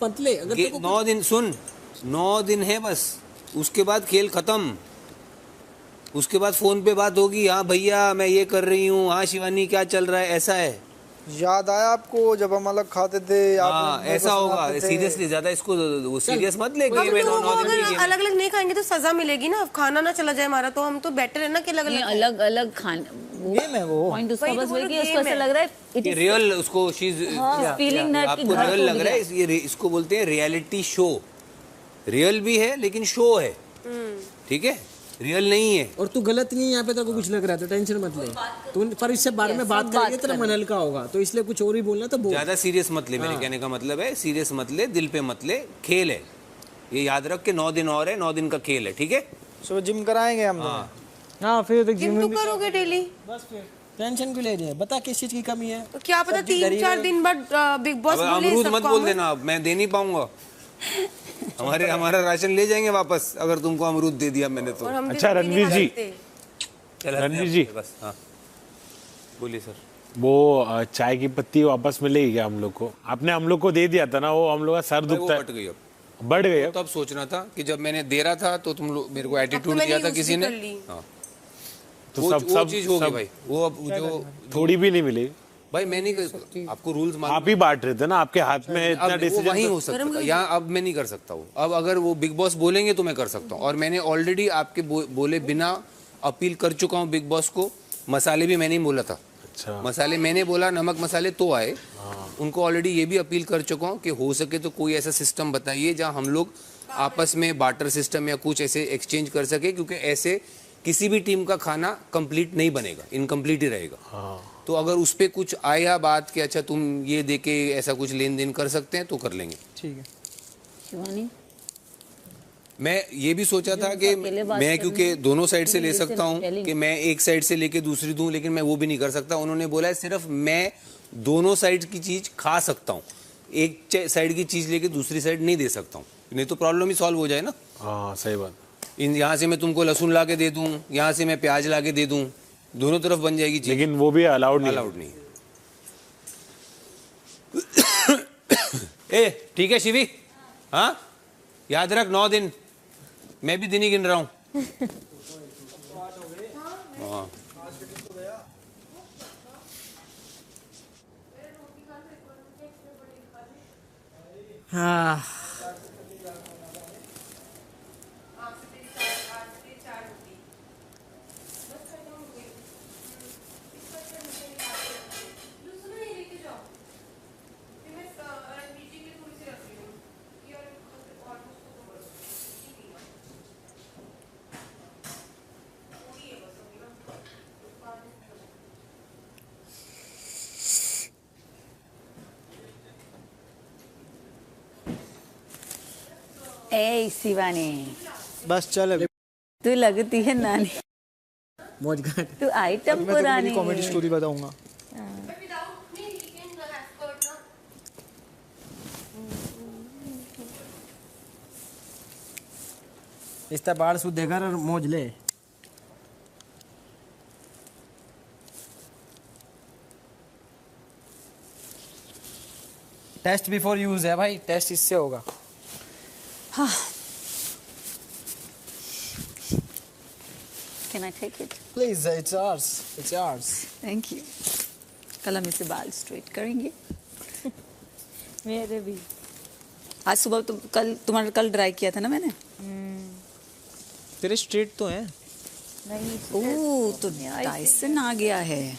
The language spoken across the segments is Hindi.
मत ले। अगर तेरे को 9 दिन सुन, 9 दिन है बस, उसके बाद खेल खत्म। उसके बाद फोन पे बात होगी, हाँ भैया मैं ये कर रही हूँ, हाँ शिवानी क्या चल रहा है, ऐसा है। याद आया आपको जब हम अलग खाते थे? आप हाँ मेरे को ऐसा होगा। सुनाते थे। सीरियसली ज्यादा इसको वो सीरियस मत ले कि हम मैं लोगों 9 को दिन अगर की गेम। अलग अलग नहीं खाएंगे तो सजा मिलेगी ना, खाना ना चला जाए हमारा, तो हम तो बेटर है ना कि अलग नहीं, अलग अलग अलग खाने गेम है वो। पॉइंट उसका वही तो बस बोलो, वही कि उसको गेम ऐसा है। लग रहा है इट कि इज रियल उसको चीज फीलिंग दैट कि आपको घर रियल टूट लग रहा है, गया। इसको बोलते हैं रियलिटी शो। रियल भी है लेकिन शो है, ठीक है, रियल नहीं है। और तू गलत नहीं है यहाँ पे, तेरे को कुछ लग रहा है तो टेंशन मत ले तू, पर इससे बारे में बात करेंगे तेरा मन हल्का होगा, तो इसलिए कुछ और ही बोलना तो बोल। ज्यादा सीरियस मत ले, मेरे कहने का मतलब है सीरियस मत ले, दिल पे मत ले, खेल है ये, याद रख के 9 दिन और है, 9 दिन का खेल है, ठीक है। सुबह जिम कराएंगे हम। हाँ हाँ फिर तो जिम तो करोगे डेली, बस फिर टेंशन क्यों ले रही है, बता किस चीज की कमी है। तो क्या पता 3-4 दिन बाद बिग बॉस अब बोले अमरूद सब मत काम बोल है। देना, अब मैं दे नहीं पाऊंगा। हमारा राशन ले जाएंगे वापस अगर तुमको अमरूद दे दिया मैंने तो। और हम अच्छा, भी नहीं रणवीर जी। खाते। चला रणवीर जी। बस हाँ बोलिए सर। वो चाय की पत्ती वापस मिलेगी क्या हम लोग को? आपने हम लोग को दे दिया था ना, वो हम लोग का सर भाई, वो दुखता बट है, गई अब। बढ़ गई अब। तब सोचना था कि जब मैंने दे रहा था तो तुम लोग मेरे को एटीट्यूड मैंने दिया था यूज किसी भी ने। कर ली। हाँ तो वो सब चीज होगी सब भाई, वो अब जो थोड़ी भी नहीं मिलेगी। भाई मैं नहीं कर, आपको रूल्स आप ही बांट रहे थे ना, आपके हाथ में इतना अब वो डिसीजन वहीं हो सकता है, यहाँ अब मैं नहीं कर सकता हूँ। अब अगर वो बिग बॉस बोलेंगे तो मैं कर सकता हूँ, और मैंने ऑलरेडी आपके बोले बिना अपील कर चुका हूँ बिग बॉस को। मसाले भी मैंने ही बोला था, अच्छा मसाले मैंने बोला, नमक मसाले तो आए। उनको ऑलरेडी ये भी अपील कर चुका हूँ कि हो सके तो कोई ऐसा सिस्टम बताइए जहाँ हम लोग आपस में बार्टर सिस्टम या कुछ ऐसे एक्सचेंज कर सके, क्योंकि ऐसे किसी भी टीम का खाना कंप्लीट नहीं बनेगा, इनकम्प्लीट ही रहेगा। तो अगर उस पर कुछ आया बात कि अच्छा तुम ये दे के ऐसा कुछ लेन देन कर सकते हैं तो कर लेंगे। ठीक है। शिवानी मैं ये भी सोचा था कि अकेले बात मैं करनी क्योंकि है, दोनों साइड से ले लेकिन सकता हूँ telling- कि मैं एक साइड से लेके दूसरी दूं, लेकिन मैं वो भी नहीं कर सकता। उन्होंने बोला है सिर्फ मैं दोनों साइड की चीज खा सकता हूँ, एक साइड की चीज लेके दूसरी साइड नहीं दे सकता हूँ, नहीं तो प्रॉब्लम ही सॉल्व हो जाए ना। हाँ सही बात। यहाँ से मैं तुमको लहसुन ला के दे दूँ, यहाँ से मैं प्याज ला के दे दूँ, दोनों तरफ बन जाएगी चीज। लेकिन वो भी अलाउड नहीं है। अलाउड नहीं ए ठीक है शिवी, हाँ याद रख 9 दिन, मैं भी दिन ही गिन रहा हूँ। हाँ हाँ ए शिवानी, बस चल अभी। तू लगती है नानी, मौज घाट। तू आइटम मैं तो पुरानी मेरी कॉमेडी स्टोरी बताऊंगा। इस बाढ़ सुध देकर और मौज ले। टेस्ट बिफोर यूज है भाई, टेस्ट इससे होगा। Can I take it? Please, it's hours, it's hours. Thank you. कल हम इसे बाल स्ट्रेट करेंगे। मेरे भी। आज सुबह तुम्हारा कल ड्राई किया था ना मैंने। तेरे स्ट्रेट तो हैं। ओह तो टाइसन आ गया है।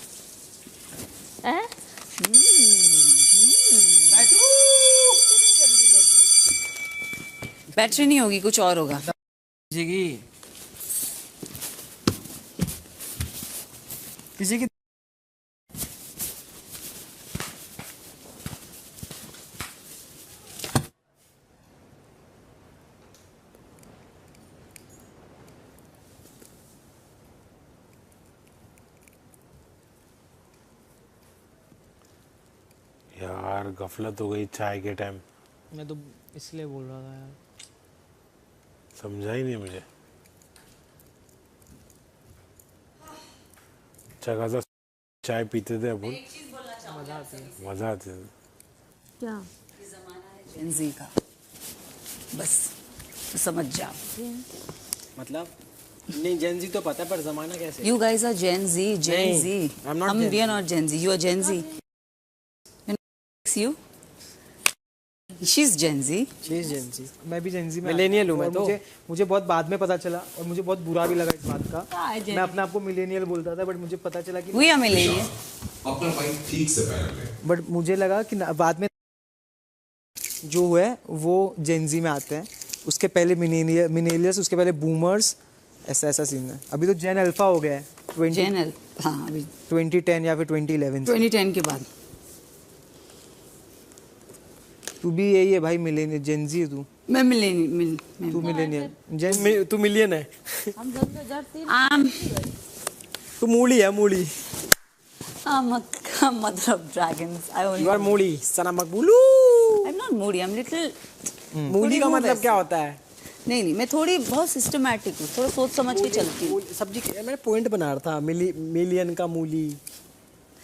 बैटरी नहीं होगी, कुछ और होगा। किसी की यार गफलत हो गई चाय के टाइम, मैं तो इसलिए बोल रहा था यार। समझा ही नहीं मुझे। अच्छा खासा चाय पीते थे अपन, मजा आती थी। क्या? जेनजी का, बस तो समझ जाओ। मतलब नहीं जेनजी तो पता है पर जमाना कैसे You guys are Gen Z, Gen Z. I'm not हम Gen we are not Gen Z. You are Gen Z. You? She's Gen Z. चीज जेनजी मैं भी जेनजी में Millennial हूँ मैं तो। मुझे बहुत बाद में पता चला और मुझे बहुत बुरा भी लगा इस बात का। हाँ, Gen मैं अपने आप को मिलेनियल बोलता था बट मुझे पता चला कि We are millennial. अपना माइक ठीक से पहन ले। बट मुझे लगा कि बाद में जो है वो जेनजी में आते हैं, उसके पहले मिलेनियल्स, उसके पहले बूमर्स, ऐसा सीन है। अभी तो जेन अल्फा हो गया है 20 Gen L. हाँ अभी 2010 या फिर 2011 से। 2010 के बाद। तू भी यही है भाई, मिलेनियल जेनजी है तू। मैं millennial. तू मिलेनियल जेन तू मिलियन है तू मूली है मूली I'm a mother of dragons. I only. You are मूली सना मकबूलू I'm not moody. I'm little. मूली का मतलब क्या होता है नहीं मैं थोड़ी बहुत सिस्टमैटिक हूँ, थोड़ा सोच समझ के चलती हूँ। सब्जी मैंने पॉइंट बना रहा था मिलियन का मूली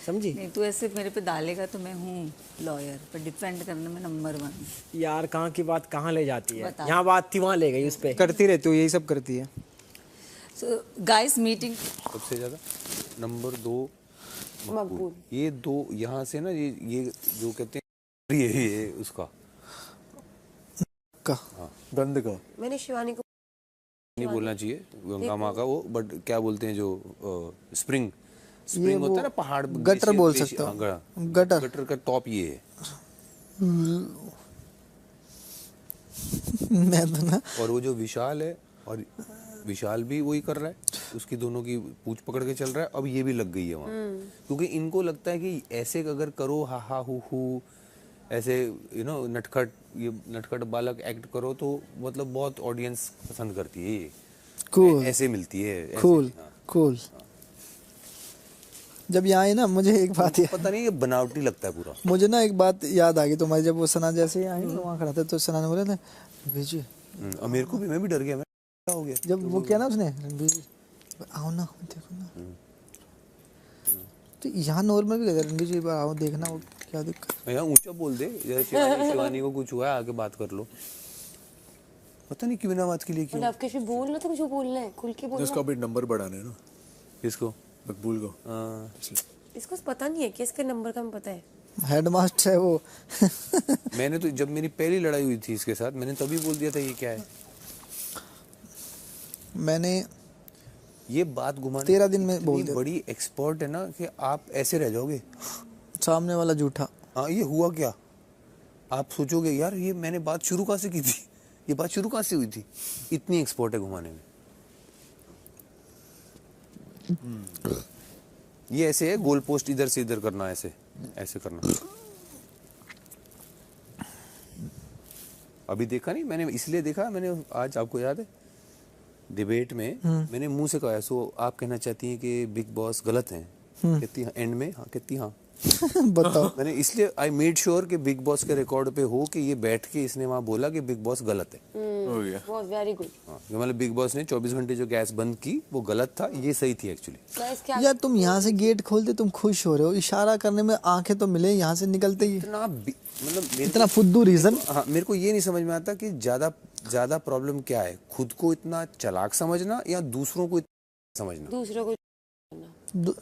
समझी नहीं तू ऐसे मेरे पे डालेगा तो मैं हूँ लॉयर, पर डिफेंड करने में नंबर 1। यार कहाँ की बात कहाँ ले जाती है, बता। यहाँ बात थी वहाँ ले गई उस पे। करती रहती हो, यही सब करती है। So guys meeting. सबसे ज़्यादा नंबर 2 मकबूल। ये दो यहाँ से ना ये जो कहते हैं ये उसका गंद का मैंने शिवानी को नहीं बोलना चाहिए गंगा माँ का वो, बट क्या बोलते हैं जो स्प्रिंग होता है ना पहाड़, गटर बोल सकते हो। गटर का टॉप ये है। मैं तो ना और वो जो विशाल है, और विशाल भी वही कर रहा है, उसकी दोनों की पूंछ पकड़ के चल रहा है। अब ये भी लग गई है वहाँ, क्योंकि इनको लगता है कि ऐसे अगर करो हा हा हु ऐसे नटखट बालक एक्ट करो तो मतलब बहुत ऑडियंस पसंद करती है ये। Cool. ऐसे मिलती है ऐसे, कूल हाँ। कूल। जब यहाँ आए ना मुझे एक बात पता नहीं ये बनावटी लगता है पूरा। मुझे ना एक बात याद आ गई तुम्हारी, जब वो सना जैसे ही आई वहाँ खड़ा था तो सना ने बोला था रणवीर, और मेरे को भी, मैं भी डर गया, मैं क्या हो गया जब वो किया ना उसने रणवीर आओ ना देखो ना, तो यहाँ नॉर्मल भी कहता रणवीर जी आओ देखना वो क्या दिक्कत। यहाँ ऊंचा बोल दे, जैसे शिवानी को कुछ हुआ है आके बात कर लो। पता नहीं क्यों बिना बात के लिए क्यों। आपके से बोलना तो मुझे बोलना है, खुल के बोलना। इसका भी नंबर बढ़ाना है ना, किसको? मकबूल को। हाँ। इसको पता नहीं है कि इसके नंबर का हमें पता है। हेडमास्टर है वो। मैंने तो जब मेरी पहली लड़ाई हुई थी इसके साथ, मैंने तभी बोल दिया था ये क्या है। मैंने ये बात घुमाने 13 दिन में बोल इतनी दिया। बड़ी एक्सपर्ट है ना कि आप ऐसे रह जाओगे। सामने वाला झूठा। हाँ ये हुआ क्या, आप सोचोगे यार ये मैंने बात शुरू कहाँ से की थी, ये बात शुरू कहाँ से हुई थी। इतनी एक्सपर्ट है घुमाने में। ये ऐसे है, गोल पोस्ट इधर से इधर करना, ऐसे ऐसे करना। अभी देखा नहीं मैंने, इसलिए देखा मैंने आज, आपको याद है डिबेट में मैंने मुंह से कहा, सो आप कहना चाहती हैं कि बिग बॉस गलत हैं? कहती हाँ, एंड में हाँ कहती हाँ। बताओ। मैंने इसलिए आई मेड श्योर कि बिग बॉस के रिकॉर्ड पे हो कि ये बैठ के इसने वहां बोला कि बिग बॉस गलत है। हो गया। बहुत वेरी गुड। हाँ, मतलब बिग बॉस ने 24 घंटे जो गैस बंद की वो गलत था, ये सही थी एक्चुअली। यार तुम यहाँ से गेट खोलते तुम खुश हो रहे हो, इशारा करने में आंखें तो मिले, यहाँ से निकलते ही मतलब इतना फुद्दू रीजन। हाँ, मेरे को ये नहीं समझ में आता कि ज्यादा प्रॉब्लम क्या है, खुद को इतना चालाक समझना या दूसरों को समझना। दूसरों को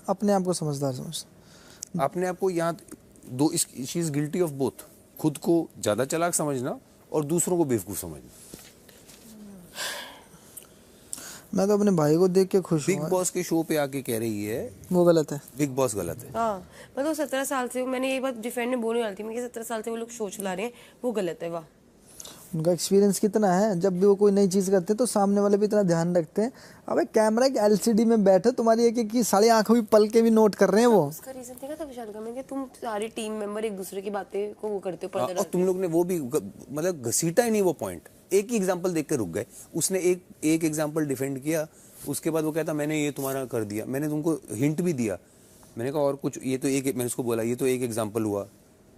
अपने आप को समझदार समझ, अपने आप को यहाँ दो, she is guilty of both, खुद को ज्यादा चालाक समझना और दूसरों को बेवकूफ समझना। मैं तो अपने भाई को देख के खुश हूँ। बिग बॉस के शो पे आके कह रही है वो गलत है, बिग बॉस गलत है। हाँ मैं तो 17 साल से, मैंने ये बात डिफेंड में बोलने वाली थी मैं कि 17 साल से वो लोग शो चला रहे हैं, वो गलत है। वाह, उनका एक्सपीरियंस कितना है, जब भी वो कोई नई चीज करते हैं तो सामने वाले भी इतना ध्यान रखते हैं। अबे कैमरा एक एलसीडी में बैठे, तुम्हारी एक की सारी आंखों भी पल के भी नोट कर रहे हैं वो। उसका रीजन देखा था विशाल का, मैं कि तुम सारी टीम मेंबर एक दूसरे की बातें को वो करते हो, और तुम लोग ने वो भी मतलब घसीटा ही नहीं वो पॉइंट, एक ही एग्जांपल देख के रुक गए। उसने एक एग्जांपल डिफेंड किया, उसके बाद वो कहता मैंने ये तुम्हारा कर दिया, मैंने तुमको हिंट भी दिया, मैंने कहा और कुछ, ये तो एक, मैंने उसको बोला ये तो एक एग्जांपल हुआ,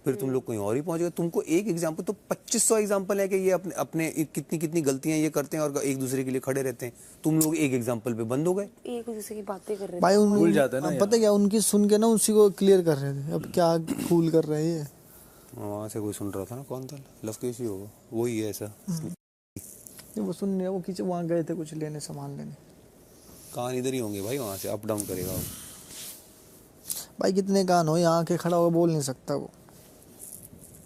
फिर तुम लोग कहीं और ही पहुंच गए। तुमको एक एग्जांपल तो 2500 एग्जांपल है कि ये अपने कितनी गलतियां ये करते हैं और एक दूसरे के लिए खड़े रहते हैं। तुम लोग एक एग्जांपल पे बंद हो गए, एक दूसरे की बातें कर रहे भाई भूल जाता है ना पता क्या, उनकी सुन के ना उसी को क्लियर कर रहे थे, अब क्या फूल कर रहे हैं। वहाँ से कोई सुन रहा था ना, कौन था? लवकेश ही होगा, वही है ऐसा। वो सुनने वो किसी वहाँ गए थे कुछ लेने, सामान लेने। कान इधर ही होंगे भाई, वहाँ से अप डाउन करेगा वो। भाई कितने कान हो, यहाँ आके खड़ा होकर बोल नहीं सकता वो।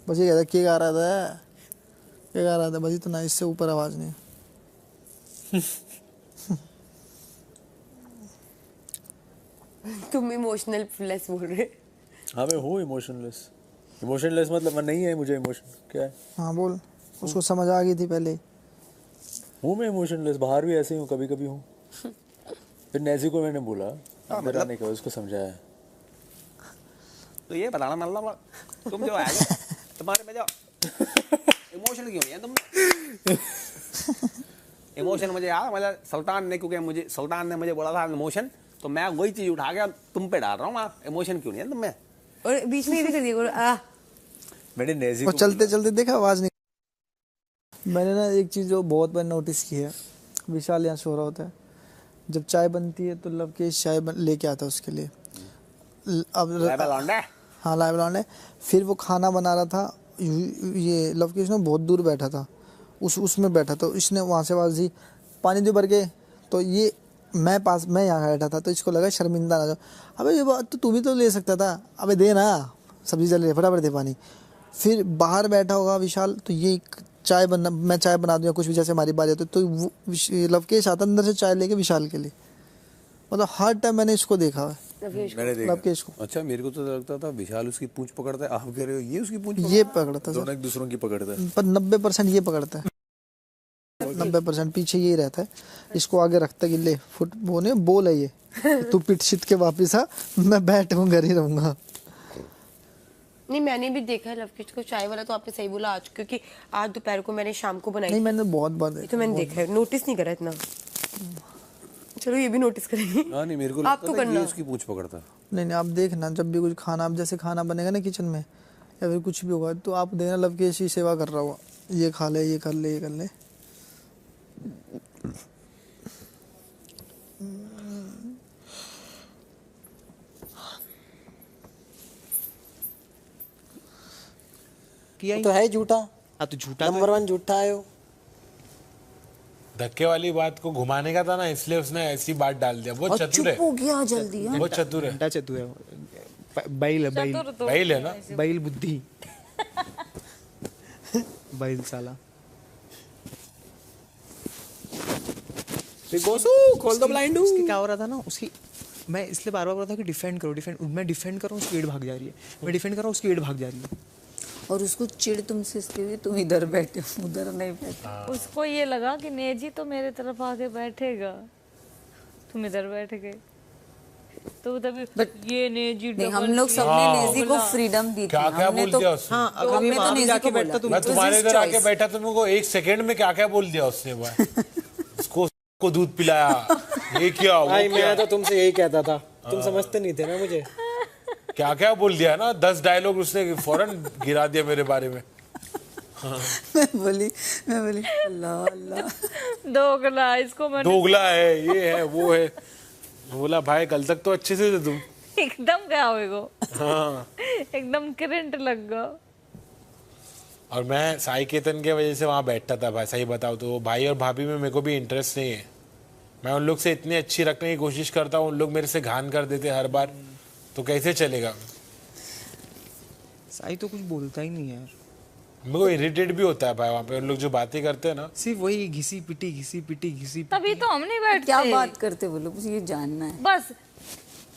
बस ये कहता क्या गा रहा था, क्या गा रहा था, बस इतना, इससे ऊपर आवाज नहीं। तुम इमोशनल लेस बोल रहे। हाँ मैं हूँ इमोशनलेस। इमोशनलेस मतलब मैं नहीं है मुझे इमोशन, क्या है? हाँ बोल, उसको समझ आ गई थी पहले। हूँ मैं इमोशनलेस, बाहर भी ऐसे ही हूँ, कभी कभी हूँ। फिर नैजी को मैंने बोला, मेरा नहीं कहा, उसको समझाया। तो ये बताना मतलब तुम जो आए तुम्हारे में जो इमोशन क्यों नहीं है तुम? इमोशन मुझे यार, मुझे सुल्तान ने, क्योंकि मुझे सुल्तान ने मुझे बोला था इमोशन, तो मैं वही चीज उठा के तुम पे डाल रहा हूँ। इमोशन क्यों नहीं है तुम में? और बीच में ये भी कर दिया मैंने नैजी वो को चलते चलते देखा आवाज नहीं। मैंने ना एक चीज जो बहुत बार नोटिस की है, विशाल यहाँ सो रहा होता है, जब चाय बनती है तो लवकेश चाय लेके आता है उसके लिए। अब हाँ लाइव लॉन्ड है। फिर वो खाना बना रहा था, ये लवकेश ना बहुत दूर बैठा था, उसमें बैठा, तो इसने वहाँ से आवाज दी पानी दे भर के। तो ये मैं यहाँ बैठा था, तो इसको लगा शर्मिंदा ना जाओ। अबे ये बात तो तू भी तो ले सकता था, अबे दे ना, सब्जी जल रही है, फटाफट दे पानी। फिर बाहर बैठा होगा विशाल, तो ये मैं चाय बना दूँ या कुछ भी, जैसे हमारी बारी होती तो लवकेश आता अंदर से चाय लेके विशाल के लिए। मतलब हर टाइम मैंने इसको देखा है, मैंने देखा लवकेश को। अच्छा, मेरे को तो लगता था विशाल उसकी पूंछ पकड़ता है, आप कह रहे हो ये उसकी पूंछ ये पकड़ता दोनों एक दूसरों की पकड़ता है। पर 90% ये पकड़ता है, 90% पीछे ये रहता है, इसको आगे रखता है कि ले फुट बोने बोल है ये, तू पिट शिट के वापिस आ, मैं बैठ हूँ घर ही रहूंगा। नहीं मैंने भी देखा है लवकेश को चाय वाला, तो आपने सही बोला आज, क्योंकि आज दोपहर को मैंने शाम को बनाई। नहीं मैंने बहुत बार ये तो मैंने देखा है, नोटिस नहीं करा इतना। चलो ये भी नोटिस करेंगे। हाँ नहीं, मेरे को आप तो लगता था करना। ये उसकी पूंछ पकड़ता है। नहीं आप देखना, जब भी कुछ खाना, अब जैसे खाना बनेगा ना किचन में या फिर कुछ भी होगा, तो आप देखना लवकेश ही सेवा कर रहा होगा, ये खा ले, ये कर ले, ये कर ले। तो है झूठा, तो झूठा नंबर 1 झूठा है वो। धक्के वाली बात को घुमाने का था ना, इसलिए उसने ऐसी बात डाल दिया। बहुत चतुर है, हो गया जल्दी। बहुत चतुर है। चतुर है, बैल है, बैल है ना, बैल बुद्धि। बैल साला। बिग बॉस खोल दो ब्लाइंड। उसकी क्या हो रहा था ना, उसकी मैं इसलिए बार बार बोल रहा था कि डिफेंड करो, मैं डिफेंड कर रहा हूँ, स्पीड भाग जा रही है, मैं डिफेंड कर रहा हूँ, स्पीड भाग जा रही है। और उसको चिढ़ तुमसे इसलिए हुई, तुम इधर बैठे हो, उधर नहीं बैठे। उसको ये लगा कि नेजी तो मेरे तरफ आके बैठेगा, तुम इधर बैठ गए, तो तभी ये नेजी नहीं, हम लोग सबने नेजी को फ्रीडम दी थी। क्या क्या हमने बोल तो दिया उसने? हाँ, तो हमने तो नेजी को बोला, मैं तुम्हारे इधर आके बैठा, तुमको 1 सेकंड में क्या क्या बोल दिया उसने भाई। उसको दूध पिलाया, ये क्या वो भाई क्या? मैं तो तुमसे यही कहता था, तुम समझते नहीं थे ना मुझे। क्या क्या बोल दिया ना, 10 डायलॉग उसने फौरन गिरा दिया मेरे बारे में। मैं बोली अल्लाह अल्लाह, दोगला, इसको मैंने दोगला है, ये है, वो है। बोला भाई कल तक तो अच्छे से थे तुम। एकदम क्या होएगा, हाँ। एकदम करंट लग गया। और मैं साई केतन के वजह से वहाँ बैठता था भाई, सही बताओ तो। भाई और भाभी में मेरे को भी इंटरेस्ट नहीं है, मैं उन लोग से इतनी अच्छी रखने की कोशिश करता हूँ, उन लोग मेरे से घान कर देते हर बार, तो कैसे चलेगा। साई तो कुछ बोलता ही नहीं है यार, मेरे को इरिटेट भी होता है भाई वहाँ पे उन लोग जो बातें करते हैं ना, सिर्फ वही घिसी पिटी। तभी तो हम नहीं बैठते। क्या बात करते वो लोग, मुझे ये जानना है। बस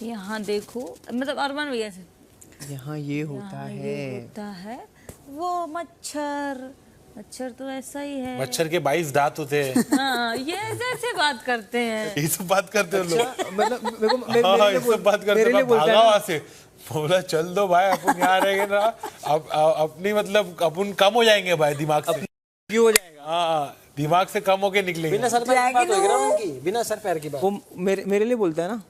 यहाँ देखो, मतलब अरमान भैया से यहाँ ये होता ये होता है, वो मच्छर तो ऐसा ही है। मच्छर के 22 दांत होते हैं। हाँ, ये ऐसे बात करते हैं। ये सब बात करते हैं लोग। मतलब मेरे को हाँ, ये सब बात करते हैं। भागा वहाँ से, बोला चल दो भाई, अपन यहाँ रहेंगे ना, अपनी मतलब अपन कम हो जाएंगे भाई दिमाग से। क्यों हो जाएगा? हाँ, दिमाग से कम होके निकलेंगे। बिना सर पैर की बात होगी ना उनकी, बिना सर पैर की बात। वो मेरे लिए बोलता है ना।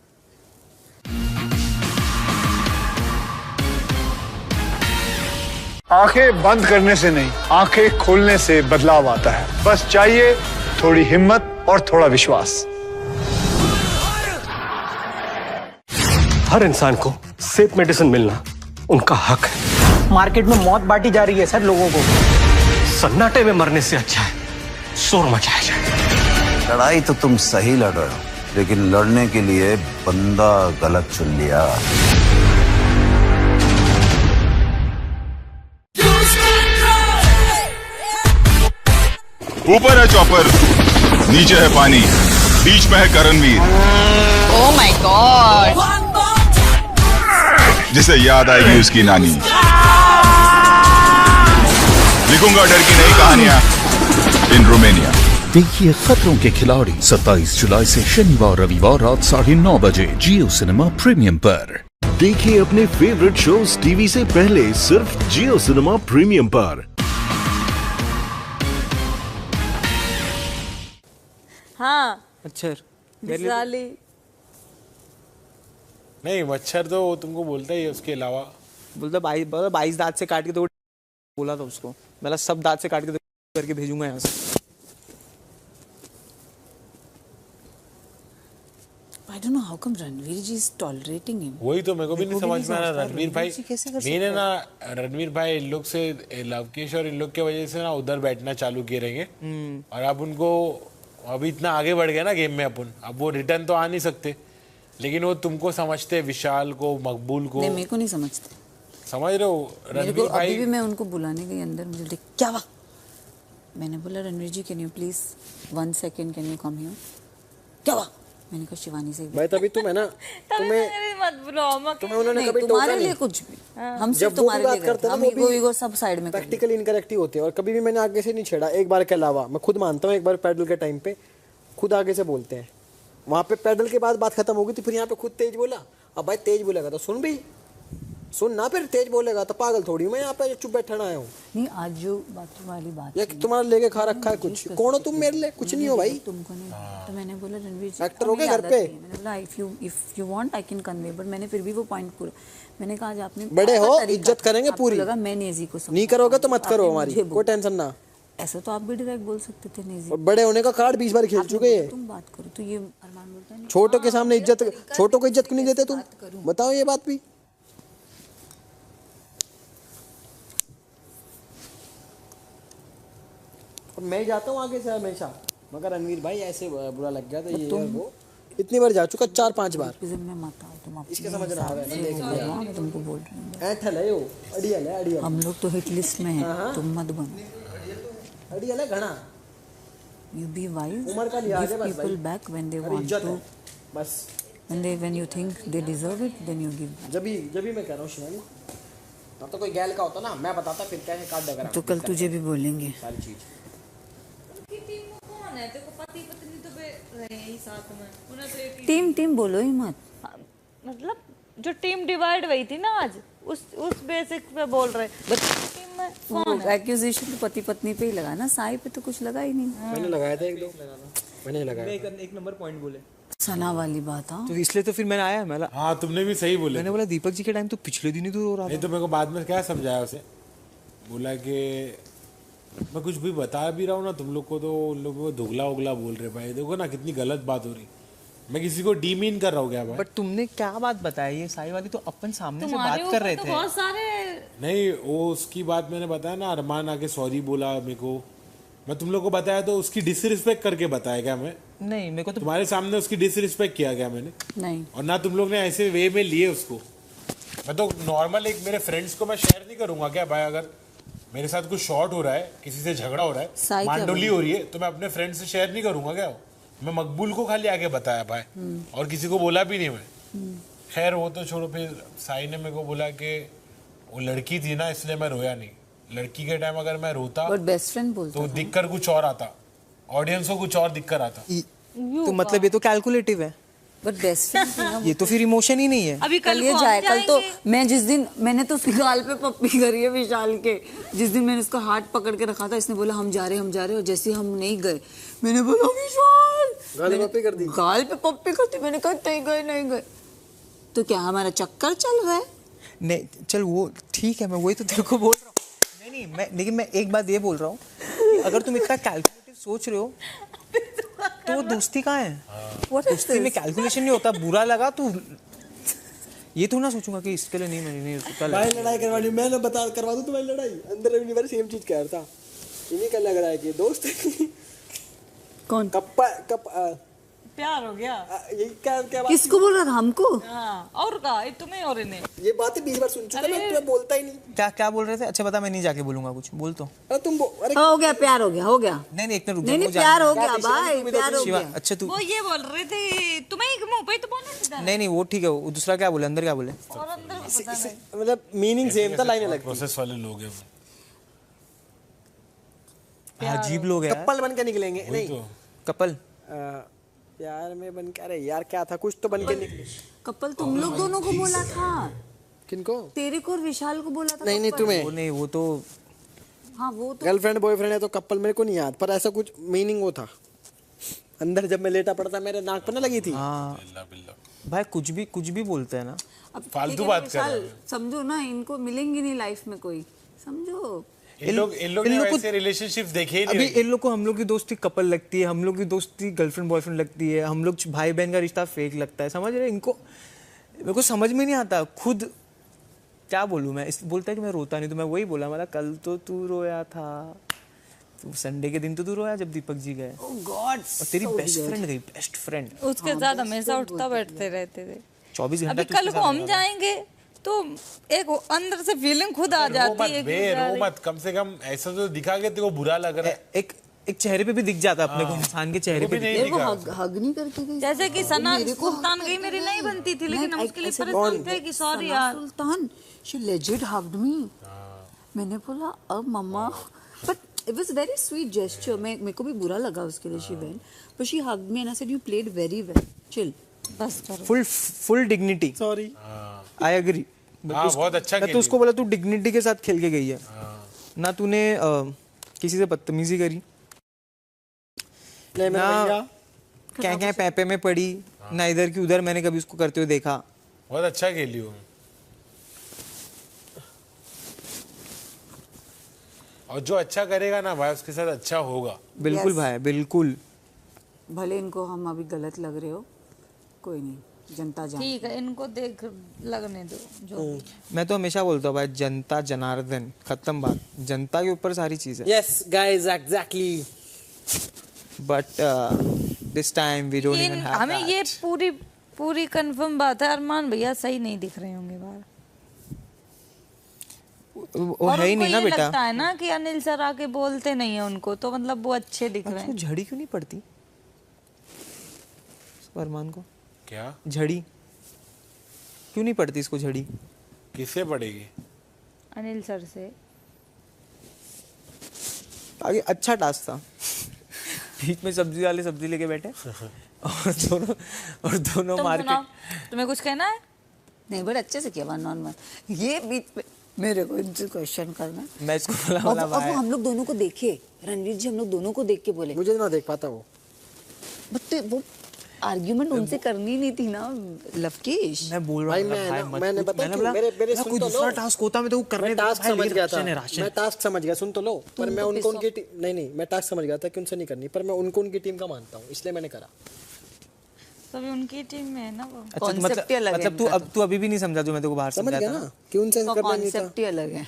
आंखें बंद करने से नहीं, आंखें खोलने से बदलाव आता है। बस चाहिए थोड़ी हिम्मत और थोड़ा विश्वास। हर इंसान को सेफ मेडिसिन मिलना उनका हक है। मार्केट में मौत बांटी जा रही है सर लोगों को। सन्नाटे में मरने से अच्छा है शोर मचाया जाए। लड़ाई तो तुम सही लड़ रहे हो, लेकिन लड़ने के लिए बंदा गलत चुन लिया। ऊपर है चॉपर, नीचे है पानी, बीच में है करणवीर। ओह माय गॉड, जिसे याद आएगी उसकी नानी। लिखूंगा डर की नई कहानियां इन रोमानिया। देखिए खतरों के खिलाड़ी 27 जुलाई से शनिवार रविवार रात 9:30 बजे जियो सिनेमा प्रीमियम पर। देखिए अपने फेवरेट शोज टीवी से पहले सिर्फ जियो सिनेमा प्रीमियम पर। हाँ मच्छर बिसाली। नहीं मच्छर तो वो तुमको बोलता ही है, उसके अलावा बोलता 22 दांत से काट के तो बोला था उसको, मतलब सब दांत से काट के करके भेजूंगा यहाँ से। I don't know how come Ranveer ji is tolerating him. वही तो मेरे को भी नहीं समझ में आ रहा। रणवीर भाई कैसे कर मैंने ना रणवीर भाई इन लोग से लवकेश और इन लोग की वजह से ना उधर बैठना चालू किए रहेंगे और अब उनको अभी इतना आगे बढ़ गया ना गेम में अपन, अब वो रिटर्न तो आ नहीं सकते, लेकिन वो तुमको समझते, विशाल को, मकबूल को। नहीं मेरे को नहीं समझते। समझ रहे हो रणवीर भाई? अभी भी मैं उनको बुलाने गई अंदर, मुझे देख क्या हुआ, मैंने बोला Ranveer ji can you please 1 second can you come here, क्या हुआ, मैंने कहा शिवानी से भाई तभी तुम है ना, तुम्हें मत बुलाओ, तुम्हें उन्होंने कभी तुम्हारे लिए कुछ भी, हम सिर्फ तुम्हारे लिए करते हैं, हम ईगो सब साइड में प्रैक्टिकल इनकरेक्ट ही होते हैं। और कभी भी मैंने आगे से नहीं छेड़ा, एक बार के अलावा। मैं खुद मानता हूँ एक बार पैडल के टाइम पे खुद आगे से बोलते हैं, वहाँ पे पैडल के बाद बात खत्म होगी तो फिर यहाँ पे खुद तेज बोला। अब भाई तेज बोलेगा तो सुन भी, सुन ना, फिर तेज बोलेगा तो पागल थोड़ी मैं यहाँ पे चुप बैठना आया हूँ। नहीं आज जो बाथरूम वाली बात या तुम्हारा लेके खा रखा है कुछ, कौन हो तुम मेरे लिए? कुछ नहीं हो भाई, तुमको नहीं। तो मैंने बोला रणवीर जी एक्टर हो गए घर पे। मैंने बोला if you want I can convey, but मैंने फिर भी वो पॉइंट पूरा, मैंने कहा आज आपने बड़े हो, इज्जत करेंगे पूरी, लगा मैं नेजी को नहीं करोगे तो मत करो हमारी, कोई टेंशन ना। ऐसा तो आप भी डायरेक्ट बोल सकते थे नेजी। और बड़े होने का कार्ड 20 बार खेल चुके हैं। तुम बात करो तो ये अरमान बोलता है छोटों के सामने इज्जत, छोटों को इज्जत क्यों नहीं देते तुम, बताओ ये बात भी। और मैं जाता हूँ आगे से हमेशा, मगर रणवीर भाई ऐसे बुरा लग गया तो ये वो इतनी बार जा चुका, 4-5 बार। में मत आओ तुम, इसके समझ रहा है मैं तुमको बोल रही हूँ, ऐठल है वो, अड़ियल है, अड़ियल। हम लोग तो हिट लिस्ट में हैं, तुम मत बनो। अड़ियल है घना। You be wise. उम्र का लिहाज है बस Give people भाई। back when they और want इज्जत to. है बस। When you think they deserve it, then you give. जब भी मैं कह रहा हूँ शिवानी, अब तो कोई गैल का होता ना, मैं बताता फिर कैसे काट देगा। तो कल तुझे भी बोलेंगे सारी चीज। टीम बोलो ही मत। मतलब जो टीम डिवाइड हुई थी ना आज, उस बेसिक पे बोल रहे। टीम में कौन है? एक्यूजेशन तो पति पत्नी पे ही लगा ना, साई पे तो कुछ लगा ही नहीं। मैंने लगाया था 1-2, मैंने लगाया। एक नंबर पॉइंट बोले सना वाली बात। हाँ तो इसलिए तो फिर मैंने आया, मैं हाँ तुमने भी सही बोला। मैंने बोला दीपक जी के टाइम तो पिछले दिन ही तो रो रहा था। नहीं तो मेरे को बाद में क्या समझाया उसे, बोला कि मैं कुछ भी बता भी रहा हूँ ना तुम लोग को, तो उन लोगों को धुगला उगला बोल रहे। भाई देखो ना कितनी गलत बात हो रही, मैं किसी को डीमीन कर रहा हूँ क्या भाई? बट तुमने क्या बात बताई, ये साई वाली तो अपन सामने से बात कर रहे थे। बहुत सारे नहीं वो उसकी बात मैंने बताया ना, अरमान आके सॉरी बोला मेरे को, मैं तुम लोग को बताया तो उसकी डिसरिस्पेक्ट करके बताया क्या मैं? नहीं मेरे को तो तुम्हारे सामने उसकी डिसरिस्पेक्ट किया क्या मैंने? नहीं। और ना तुम लोग ने ऐसे वे में लिए उसको। मैं तो नॉर्मल एक मेरे फ्रेंड्स को मैं शेयर नहीं करूंगा क्या भाई? अगर मेरे साथ कुछ शॉर्ट हो रहा है, किसी से झगड़ा हो रहा है, मांडोली हो रही है, तो मैं अपने फ्रेंड से शेयर नहीं करूंगा क्या? मैं मकबूल को खाली आगे बताया भाई, और किसी को बोला भी नहीं मैं। खैर वो तो छोड़ो। फिर साई ने मेरे को बोला कि वो लड़की थी ना इसलिए मैं रोया नहीं। लड़की के टाइम अगर मैं रोता बेस्ट फ्रेंड बोलता तो दिक्कत कुछ और आता, ऑडियंस को कुछ और दिक्कत आता। तो मतलब ये तो कैलकुलेटिव है। बट बेस्ट फ्रेंड ये तो फिर इमोशन ही नहीं है। अभी कल ये जाए, कल तो मैं जिस दिन मैंने तो उसके गाल पे पप्पी करी है विशाल के, जिस दिन मैंने उसका हाथ पकड़ के रखा था, इसने बोला हम जा रहे, और जैसे हम नहीं गए मैंने बोला विशाल गाल पे पप्पी कर दी, गाल पे पप्पी करती। मैंने कहा नहीं गए तो क्या हमारा चक्कर चल रहा है? नहीं चल वो ठीक है, मैं वही तो तेरे को बोल रहा हूँ। नहीं लेकिन मैं एक बात ये बोल रहा हूँ कि अगर तुम इतना कैलकुलेटिव सोच रहे हो तो दोस्ती कहाँ है? दोस्ती में कैलकुलेशन नहीं होता। बुरा लगा तो ये तो ना सोचूंगा कि इसके लिए नहीं, मैंने नहीं कल भाई लड़ाई करवानी, मैंने बता करवा दूं तुम्हारी लड़ाई अंदर रवि बार सेम चीज कह रहा था, इन्हीं का लग रहा है कि दोस्त कौन कप्पा प्यार हो गया। ये क्या क्या बात किसको बोल रहा था? हमको? हाँ, और का तुम्हें और इन्हें ये बातें 20 बार सुन चुका, मैं तुम्हें बोलता ही नहीं। क्या क्या बोल रहे थे? अच्छा बता, मैं नहीं जाके बोलूंगा कुछ, बोल तो। अरे तुम अरे हो गया प्यार, हो गया, हो गया। नहीं एक मिनट रुक, नहीं प्यार हो गया भाई, प्यार हो शिवा, गया। अच्छा तू वो ये बोल रहे थे तुम्हें एक मुंह पे तो बोलना था। नहीं वो ठीक है, वो दूसरा क्या बोले, अंदर क्या बोले? और अंदर को पता नहीं। मतलब मीनिंग सेम था, लाइनें लगती। प्रोसेस वाले लोग हैं अजीब लोग हैं। कपल बन के निकलेंगे नहीं, कपल प्यार में बन के, अरे यार क्या था, कुछ तो बन के निकले। कपल तुम लोग दोनों को बोला था। किनको? तेरे को और विशाल को बोला था। नहीं तुम्हें वो नहीं, वो तो हाँ वो तो गर्लफ्रेंड बॉयफ्रेंड है तो कपल, मेरे को नहीं याद, पर ऐसा कुछ मीनिंग वो था अंदर। जब मैं लेटा पड़ता मेरे नाक पर ना लगी थी। हाँ भाई कुछ भी बोलते हैं ना, फालतू बात कर रहे हैं। समझो ना, इनको मिलेंगी नहीं लाइफ में कोई, समझो। इन लोग ने वैसे रिलेशनशिप देखे ही नहीं। अभी इन लोग को हम लोग की दोस्ती कपल लगती है, हम लोग की दोस्ती गर्लफ्रेंड बॉयफ्रेंड लगती है, हम लोग भाई बहन का रिश्ता फेक लगता है, समझ रहे? इनको मेरे को समझ में नहीं आता खुद क्या बोलूँ मैं। बोलता है कि मैं रोता नहीं, तो मैं वही बोला, मतलब कल तो तू रोया था, संडे के दिन तो तू रोया जब दीपक जी गए। ओह गॉड, और तेरी बेस्ट फ्रेंड गई, बेस्ट फ्रेंड। उसके साथ हमेशा उठता बैठते रहते थे। 24 घंटा। अभी कल को हम जाएंगे तो एक अंदर से फीलिंग खुद आ जाती है। रो मत, कम से कम ऐसा तो दिखा के तेरे को बुरा लग रहा है। एक चेहरे पे भी दिख जाता है अपने को, इंसान के चेहरे पे नहीं दिखा। हग नहीं करती गई। जैसे कि सना सुल्तान गई, मेरी नहीं बनती थी, लेकिन हम उसके लिए परेशान थे कि सॉरी यार Sultan, she legit hugged me. मैंने बोला अब mama, but it was very sweet gesture. मेरे को भी बुरा लगा उसके लिए, she went but she hugged me and I said you played very well, chill, बस करो। Full dignity. Sorry, I agree. बहुत अच्छा मैं तो उसको बोला तू डिग्निटी के साथ खेल के गई है ना, तूने किसी से बदतमीजी करी ना, क्या पैपे में पड़ी ना, इधर की उधर मैंने कभी उसको करते हुए देखा। बहुत अच्छा खेली हो, और जो अच्छा करेगा ना भाई उसके साथ अच्छा होगा। बिल्कुल भाई, बिल्कुल। भले इनको हम अभी गलत लग रहे हो, कोई नहीं, जनता जान। ठीक है, इनको देख लगने दो जो भी। मैं तो हमेशा बोलता हूँ भाई, जनता जनार्दन, खत्म बात। जनता के ऊपर सारी चीजें। Yes guys, exactly. But this time we don't even have. हमें ये पूरी कंफर्म बात है, अरमान भैया सही नहीं दिख रहे होंगे बाहर। वो है ही नहीं ना बेटा। लगता है ना कि अनिल सर आके बोलते नहीं है उनको, तो मतलब वो अच्छे दिख रहे हैं। झड़ी क्यों नहीं पड़ती अरमान को? क्या झड़ी क्यों नहीं पड़ती इसको? झड़ी किससे पड़ेगी? अनिल सर से। आगे अच्छा टास्क था, बीच में सब्जी वाले सब्जी लेके बैठे और दोनों मार्केट। तुम्हें कुछ कहना है? नहीं, बड़े अच्छे से किया, वन ऑन वन। ये बीच में मेरे को इनसे क्वेश्चन करना। मैं इसको बोला अब वो हम लोग दोनों को देखे, रणवीर जी हम लोग दोनों को देख के बोले। मुझे ना देख पाता वो, बट वो आर्ग्यूमेंट उनसे करनी नहीं थी ना लवकेश। मैं बोल रहा हूँ, मैंने बताया मेरे सुन तो लो, दूसरा टास्क होता मैं तो करने। मैं टास्क समझ गया था, मैं टास्क समझ गया, सुन तो लो। पर मैं उनको उनकी नहीं, मैं टास्क समझ गया था कि उनसे नहीं करनी, पर मैं उनको उनकी टीम का मानता हूँ, इसलिए मैंने करा। तभी उनकी टीम में है ना वो। अच्छा, मतलब तू अभी भी नहीं समझा जो मैं तेरे को बाहर समझा था ना, कि उनसे करना नहीं था। कॉन्सेप्ट ही अलग है।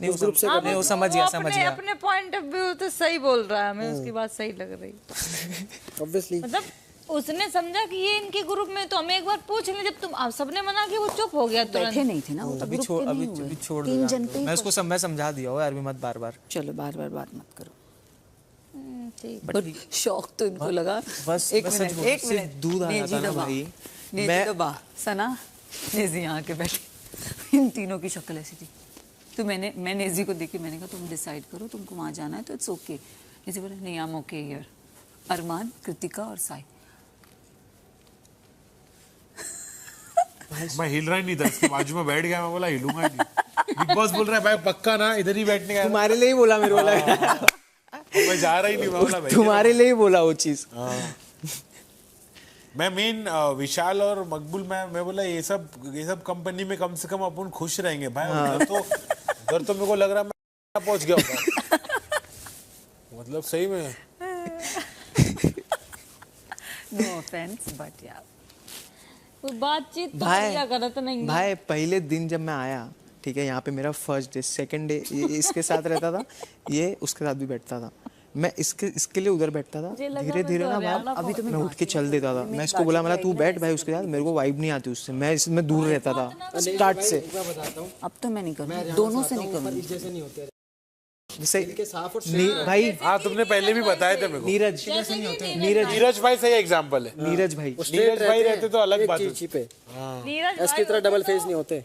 नहीं उस ग्रुप से नहीं, वो समझ गया अपने पॉइंट ऑफ व्यू तो सही बोल रहा है, हमें उसकी बात सही लग रही। ऑब्वियसली मतलब उसने समझा कि ये इनके ग्रुप में, तो हमें एक बार पूछ ले, जब तुम सबने मना किया वो चुप हो गया, बैठे नहीं थे ना वो, अभी छोड़ तीन जन पे मैं उसको मैं समझा दिया हो यार, भी मत बार-बार। चलो बार-बार बात मत करो। ठीक। शौक तो इनको लगा। बस एक मिनट दूध आया था ना भाई। मैं सना नेजी यहाँ के बैठे, इन तीनों की शक्ल ऐसी थी, तो मैं नेजी को देखी, मैंने कहा तुम डिसाइड करो, तुमको वहाँ जाना है तो इट्स ओके। नेजी बोले नहीं, आई एम ओके हियर। अरमान, कृतिका और साई। मैं हिल रहा ही नहीं था, इसके बाजू में बैठ गया, मैं बोला हिलूंगा नहीं। बिग बॉस बोल रहा है भाई पक्का ना इधर ही बैठने का। तुम्हारे लिए ही बोला, मेरे वाला मैं जा रहा ही नहीं, मैं बोला तुम्हारे लिए ही बोला वो चीज। मैं मेन विशाल और मकबूल, मैं बोला ये सब कंपनी में कम से कम अपन खुश रहेंगे भाई। उधर तो मेरे को लग रहा मैं पहुंच गया होगा, मतलब सही में। नो ऑफेंस बट यार कोई बातचीत तो भाई बढ़िया करत नहीं है। भाई पहले दिन जब मैं आया, ठीक है, यहाँ पे मेरा फर्स्ट डे, सेकंड डे इसके साथ रहता था, ये उसके साथ भी बैठता था, मैं इसके लिए उधर बैठता था। धीरे धीरे ना भाई अभी तो मैं उठ के चल देता था। मैं इसको बोला, तू बैठ भाई उसके साथ, मेरे को वाइब नहीं आती उससे, मैं इसमें दूर रहता था स्टार्ट से। अब तो मैं नहीं करूँगी, दोनों से नहीं करूँगी। जैसे भाई हाँ, तुमने पहले भी बताए थे मेरे को। नीरज भाई सही एग्जांपल है। नीरज भाई रहते तो अलग बात चीज पे नीरज इसकी तरह डबल फेस नहीं होते।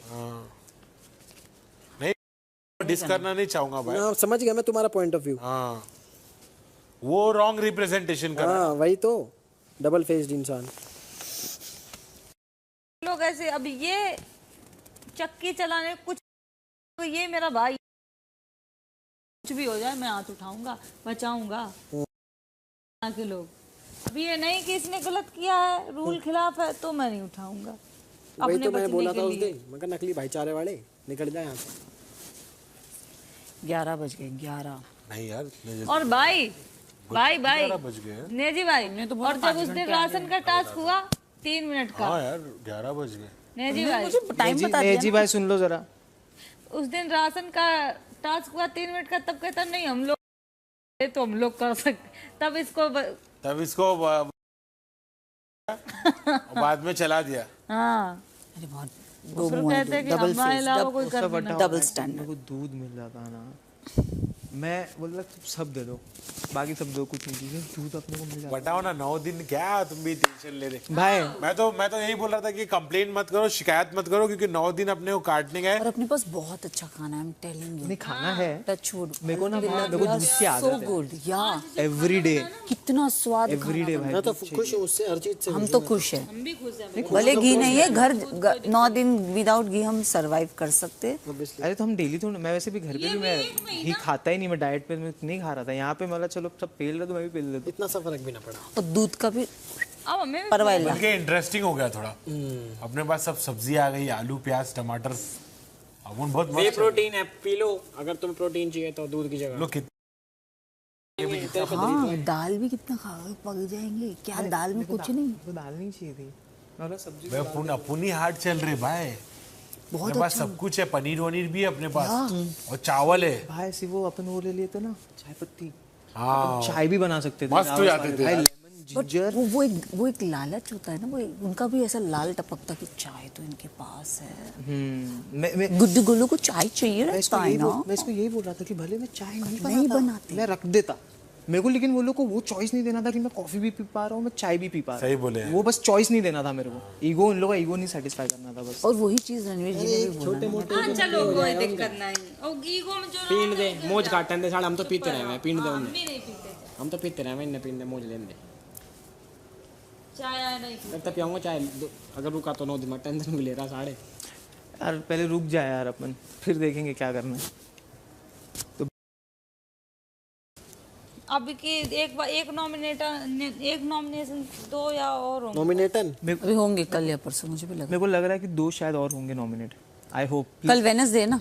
नहीं, डिस करना नहीं चाहूंगा भाई। हाँ, समझ गया मैं तुम्हारा पॉइंट ऑफ व्यू। हाँ, वो रॉन्ग रिप्रेजेंटेशन कर रहा है। वही तो, डबल फेस्ड इंसान। लोग ऐसे, अब ये चक्की चलाने कुछ, ये मेरा भाई, कुछ भी हो जाए मैं हाथ उठाऊंगा, बचाऊंगा के लोग। अब ये नहीं कि इसने गलत किया है, रूल खिलाफ है, तो मैं नहीं उठाऊंगा। वही तो मैंने बोला था उस दिन, मैं कहा नकली भाईचारे वाले निकल जाए यहाँ से। 11 बज गए, 11 नहीं यार। और भाई बज गए नेजी भाई ने तो, और जब उस दिन राशन का टास्क हुआ 3 मिनट का। हाँ यार 11 बज गए। नेजी भाई मुझे टाइम बता दिया। नेजी भाई सुन लो जरा, उस दिन राशन का टास्क हुआ 3 मिनट का, तब कहता नहीं हम लोग तो हम लोग कर सकते, तब इसको बाद में चला दिया। हाँ अरे बहुत कहते हैं कि हमारे अलावा कोई कर भी ना। Double standard. मेरे को दूध मिल जाता है ना, मैं बोला तुम सब दे दो, बाकी सब दो, कुछ नहीं चाहिए, दूध अपने को मिल जाता। बताओ ना, 9 दिन क्या तुम भी टेंशन ले रहे भाई। मैं तो यही बोल रहा था कि कंप्लेंट मत करो, शिकायत मत करो, क्योंकि 9 दिन अपने को काटने गए। और अपने पास बहुत अच्छा खाना है, आई एम टेलिंग यू। नहीं खाना है, टचवुड। मेरे को ना मेरे को दूध की आदत सो है। गुड या एवरी डे, कितना स्वाद एवरी डे भाई। मैं तो खुश हूँ उससे, हर चीज से। हम तो खुश हैं, भले घी नहीं है घर, 9 दिन विदाउट घी हम सरवाइव कर सकते। अरे तो हम डेली तो, मैं वैसे भी घर पे भी मैं घी खाता ही नहीं, मैं डाइट पे मैं नहीं खा रहा था। यहाँ पे मतलब चलो सब पेल रहे तो मैं भी पेल लेता। इतना सा फर्क भी ना पड़ा। और दूध का भी अब हमें परवाह नहीं। बल्कि इंटरेस्टिंग हो गया थोड़ा। अपने पास सब सब्जी आ गई, आलू प्याज टमाटर, अब उन बहुत वे प्रोटीन है, पी लो अगर तुम्हें प्रोटीन चाहिए तो दूध की जगह। लोग हाँ, दाल भी कितना खाओगे, पक जाएंगे क्या? दाल में कुछ नहीं, तो दाल नहीं चाहिए थी, मतलब सब्जी। अपनी हार्ट चल रहे भाई, बहुत अपने पास सब कुछ है, पनीर वनीर भी है अपने पास, और चावल है भाई। सिर्फ वो अपन वो ले लिए थे ना, चाय पत्ती, हाँ, चाय भी बना सकते थे, मस्त हो जाते थे। जिंजर, वो एक लालच होता है ना, वो उनका भी ऐसा लाल टपकता कि चाय तो इनके पास है। गुड्डू गोलू को चाय चाहिए रहता है ना। मैं इसको यही बोल रहा था कि भले मैं चाय नहीं बनाते, मैं रख देता मेरे को, लेकिन वो लोग को वो चॉइस नहीं देना था कि मैं कॉफी भी पी पा रहा हूँ, मैं चाय भी पी पा रहा हूँ। सही बोले, वो बस चॉइस नहीं देना था मेरे को, ईगो, इन लोगों का ईगो नहीं सेटिस्फाई करना था बस। और वही चीज रणवीर जी ने भी बोला। हाँ चलो कोई दिक्कत नहीं, और ईगो में जो पीन दे मौज काटन दे, साला हम तो पीते रहे हैं, पीन दे हम भी नहीं पीते, हम तो पीते रहे हैं, इन्हें पीन दे, मौज लेने दे। चाय आया नहीं पीते। मैं तो पियाऊंगा चाय, अगर रुका तो 9 दिन में टेंशन भी ले रहा साढ़े। यार पहले रुक जाए यार अपन, फिर देखेंगे क्या करना है। तो अब की एक नॉमिनेशन 2 या और होंगे। नॉमिनेटन अभी होंगे कल या परसों, मुझे भी लग मेरे को लग रहा है कि 2 शायद और होंगे नॉमिनेट, आई होप। कल वेडनेसडे ना,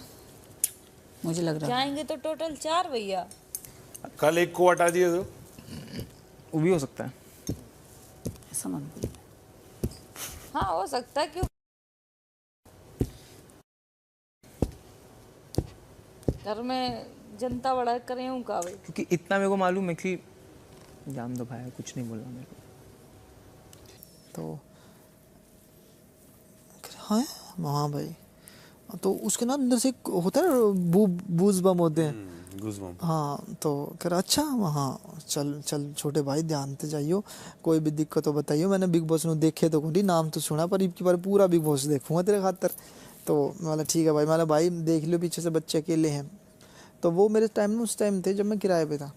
मुझे लग रहा है जाएंगे तो टोटल 4 भैया। कल एक को हटा दिए तो वो भी हो सकता है, ऐसा मत बोलो। हाँ हो सकता है, क्यों घर में जनता बड़ा करे हूँ का भाई, क्योंकि इतना मेरे को मालूम है कि जान दो भाई, कुछ नहीं बोलना मेरे को तो। हाँ हाँ भाई, तो उसके ना अंदर से होता है बूज बम होते हैं। हाँ तो कह रहा अच्छा हाँ चल छोटे भाई ध्यान से जाइयो, कोई भी दिक्कत हो बताइयो। मैंने बिग बॉस में देखे तो कोई नाम तो सुना, पर इनकी बार पूरा बिग बॉस देखूंगा तेरे खातर। तो मैं ठीक है भाई, मैंने भाई देख लियो, पीछे से बच्चे अकेले हैं। तो वो मेरे टाइम में उस टाइम थे जब मैं किराए पे था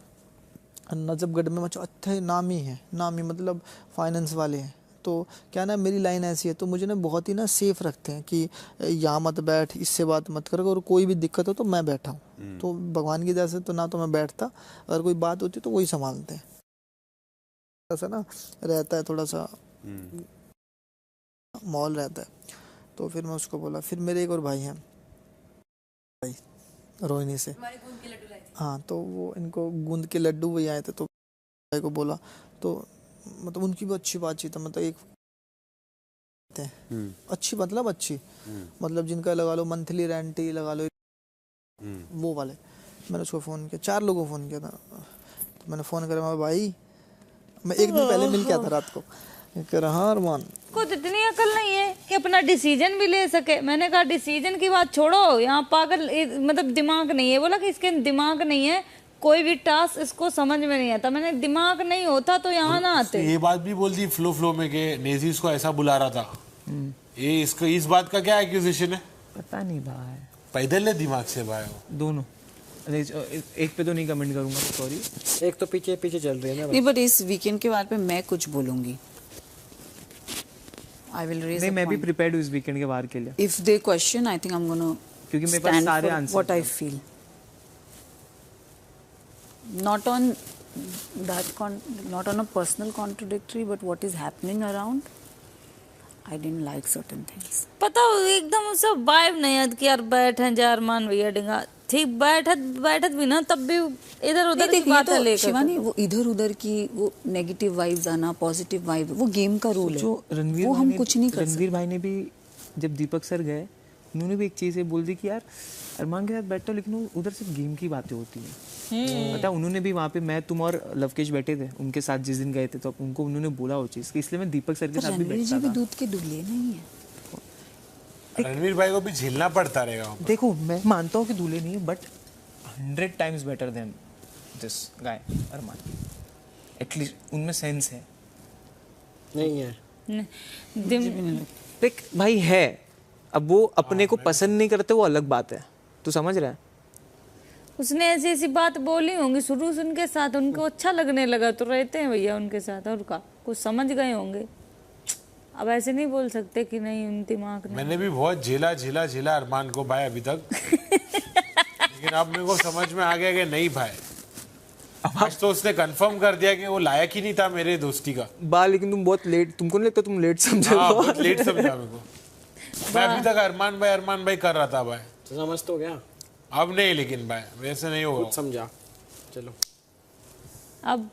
नजफगढ़ में, मतलब अच्छे नामी है, नामी मतलब फाइनेंस वाले हैं। तो क्या ना मेरी लाइन ऐसी है, तो मुझे ना बहुत ही ना सेफ रखते हैं कि यहाँ मत बैठ, इससे बात मत कर, और कोई भी दिक्कत हो तो मैं बैठा हूँ। तो भगवान की दया से तो ना तो मैं बैठता, अगर कोई बात होती तो वही संभालते हैं। ऐसा ना रहता है, थोड़ा सा मॉल रहता है। तो फिर मैं उसको बोला, फिर मेरे एक और भाई हैं, भाई रोहिणी से, हाँ तो वो इनको गूंद के लड्डू वही आए थे, तो भाई को बोला, तो मतलब उनकी भी अच्छी बातचीत है, मतलब एक अच्छी मतलब अच्छी, मतलब जिनका लगा लो मंथली रेंट ही लगा लो, वो वाले। मैंने उसको फ़ोन किया, 4 लोगों को फ़ोन किया था। तो मैंने फ़ोन करा, भाई मैं एक दिन पहले मिल के आया था रात को, कह रहा हाँ अरमान को इतनी अकल नहीं है कि अपना डिसीजन भी ले सके। मैंने कहा डिसीजन की बात छोड़ो, यहाँ पागल मतलब दिमाग नहीं है। बोला कि इसके दिमाग नहीं है, कोई भी टास्क इसको समझ में नहीं आता। मैंने दिमाग नहीं होता तो यहाँ ना आते। ये बात भी बोल दी फ्लो में कि नेजी इसको ऐसा बुला रहा था। ये इसको इस बात का क्या एक्यूजेशन है? पता नहीं भाई, पैदल है दिमाग से भाई दोनों। एक पे तो नहीं कमेंट करूंगा, सॉरी। एक तो पीछे पीछे चल रही है ना। नहीं, बट इस वीकेंड के बारे पे मैं कुछ बोलूंगी। I will raise नहीं, a मैं भी point. प्रिपेयर्ड हूँ इस वीकेंड के बाहर के लिए। If they question, I think I'm gonna क्योंकि मेरे पास stand सारे for answer what I feel. Not on not on a personal contradictory, but what is happening around. I didn't like certain things. पता हो एकदम उससे वाइब नहीं याद कि यार बैठे जा अरमान भैया डिंगा ठीक बैठत भी ना, तब भी इधर उधर की बात है लेकर। शिवानी, वो इधर उधर की वो नेगेटिव वाइब्स आना, पॉजिटिव वाइब, वो गेम का रूल है। जो रणवीर वो भाई हम ने- कुछ नहीं कर रणवीर भाई ने भी जब दीपक सर गए, उन्होंने भी एक चीज़ ये बोल दी कि यार अरमान के साथ बैठो, लेकिन वो उधर सिर्फ गेम की बातें होती हैं। पता उन्होंने भी वहाँ पे, मैं तुम और लवकेश बैठे थे उनके साथ जिस दिन गए थे, तो उनको उन्होंने बोला वो चीज़, इसलिए मैं दीपक सर के साथ भी रणवीर जी बैठता भी था। दूध के दूल्हे नहीं है। रणवीर भाई को भी झेलना पड़ता रहेगा। देखो मैं मानता हूँ कि दूल्हे नहीं है, but 100 times better than this guy Arman. At least उनमें सेंस है। नहीं है देख भाई है, अब वो अपने को पसंद नहीं करते, वो अलग बात है, तू समझ रहा है। उसने ऐसी ऐसी बात बोली होंगी शुरू से उनके साथ, उनको अच्छा लगने लगा तो रहते हैं भैया उनके साथ, और का कुछ समझ गए होंगे। अब ऐसे नहीं बोल सकते कि नहीं उन दिमाग ने। मैंने भी बहुत झेला अरमान को भाई अभी तक लेकिन अब मेरे को समझ में आ गया कि नहीं भाई, आज तो उसने कंफर्म कर दिया कि वो लायक ही नहीं था मेरे दोस्ती का। लेकिन तुम बहुत लेट, तुमको नहीं लगता तुम लेट समझे? बहुत लेट समझा मेरे को। मैं अभी तक अरमान भाई कर रहा था भाई। तो समझ तो गया अब नहीं, लेकिन भाई वैसे नहीं होगा। कुछ समझा। चलो अब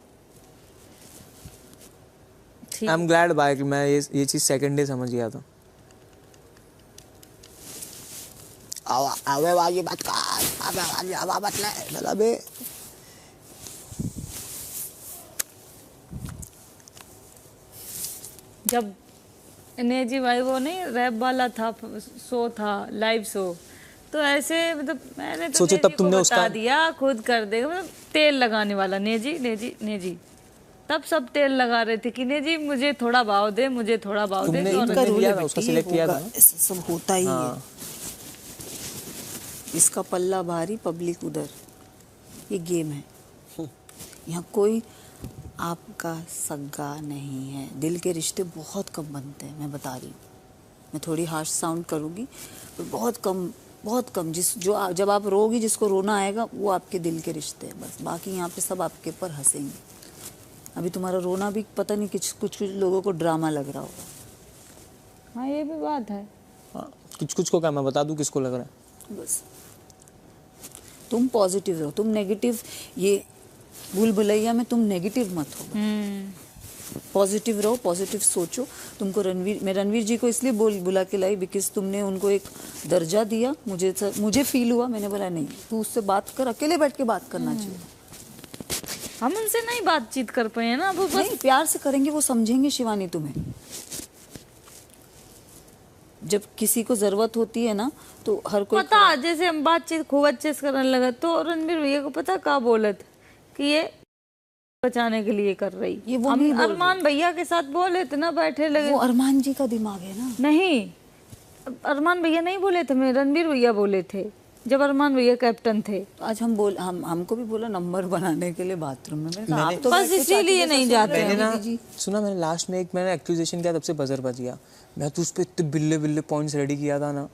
आई एम ग्लैड भाई कि मैं ये चीज सेकंड डे समझ गया था। आवे वाली बात का आवे वाली हवा बतला मतलब जब नेजी भाई वो नहीं रैप वाला था, शो था, लाइव शो, तो ऐसे मतलब मैंने तो सोचो तब नेजी को तुमने बता उसका दिया खुद कर देगा, मतलब तेल लगाने वाला नेजी तब सब तेल लगा रहे थे कि नेजी मुझे थोड़ा भाव दे, मुझे थोड़ा भाव दे। तुमने लिया था, उसका सिलेक्ट किया था। सब होता ही है। इसका पल्ला भारी, पब्लिक उधर, ये गेम है। यहाँ कोई आपका सगा नहीं है। दिल के रिश्ते बहुत कम बनते हैं, मैं बता रही हूँ। मैं थोड़ी हार्श साउंड करूँगी, पर बहुत कम जब आप रोगी, जिसको रोना आएगा वो आपके दिल के रिश्ते हैं बस। बाकी यहाँ पे सब आपके ऊपर हंसेंगे। अभी तुम्हारा रोना भी पता नहीं कुछ लोगों को ड्रामा लग रहा होगा। हाँ ये भी बात है। कुछ को क्या मैं बता दूं किसको लग रहा है। बस तुम पॉजिटिव रहो, तुम नेगेटिव, ये भूल भुलैया में तुम नेगेटिव मत हो। पॉजिटिव रहो, पॉजिटिव सोचो। तुमको मैं रणवीर जी को इसलिए बुला के लाई बिकॉज तुमने उनको एक दर्जा दिया। मुझे फील हुआ, मैंने बोला नहीं तू उससे बात कर, अकेले बैठ के बात करना चाहिए। हम उनसे नहीं बातचीत कर पाए ना, वो बस प्यार से करेंगे, वो समझेंगे शिवानी तुम्हें। जब किसी को जरूरत होती है ना तो हर कोई पता, जैसे हम बातचीत खूब अच्छे से करने लगा तो रणवीर भैया को पता क्या बोलत कि ये बचाने के लिए कर रही। ये वो हम अरमान भैया के साथ बोले थे ना, बैठे लगे। वो अरमान जी का दिमाग है ना। नहीं, अरमान भैया नहीं बोले थे, मैं रणवीर भैया बोले थे जब अरमान भैया कैप्टन थे। आज हमको भी बोला नंबर बनाने के लिए बाथरूम में। मैंने कहा आप तो बस इसीलिए नहीं जाते मैंने ना सुना, मैंने लास्ट में मैंने एक्यूजेशन किया, तब से बजर बज गया। मैं तो उस पर इतने बिल्ले पॉइंट्स रेडी किया था ना,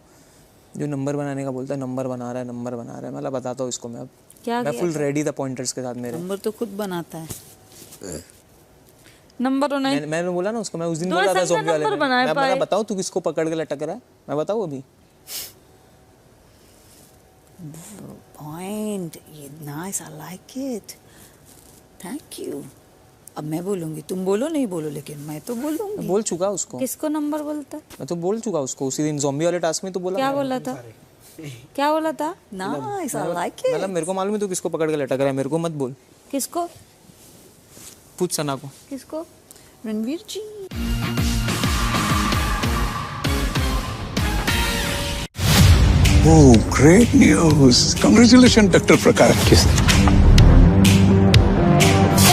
जो नंबर बनाने का बोलता है, नंबर बना रहा है। मतलब बताता हूँ इसको मैं, अब मैं फुल रेडी था पॉइंटर्स के साथ मेरे। नंबर तो खुद बनाता है नंबर। मैंने बोला ना उसको, मैं उस दिन बोला था ज़ॉम्बी वाले में, मैं बताऊँ तू किसको पकड़ के लटक रहा है, मैं बताऊँ अभी। Point. Nice. I like it. Thank you. अब मैं बोलूंगी, तुम बोलो नहीं बोलो, लेकिन मैं तो बोलूंगी। बोल चुका उसको। किसको नंबर बोलता है? मैं तो बोल चुका उसको उसी दिन ज़ॉम्बी वाले टास्क में तो बोला। क्या बोला था? क्या बोला था? Nice, I like it. मतलब मेरे को मालूम है तू किसको पकड़ के लटक रहा है, मेरे को मत बोल। किसको? पूछ सना को। किसको? रणवीर जी। Oh, great news. Congratulations, Dr. Prakash.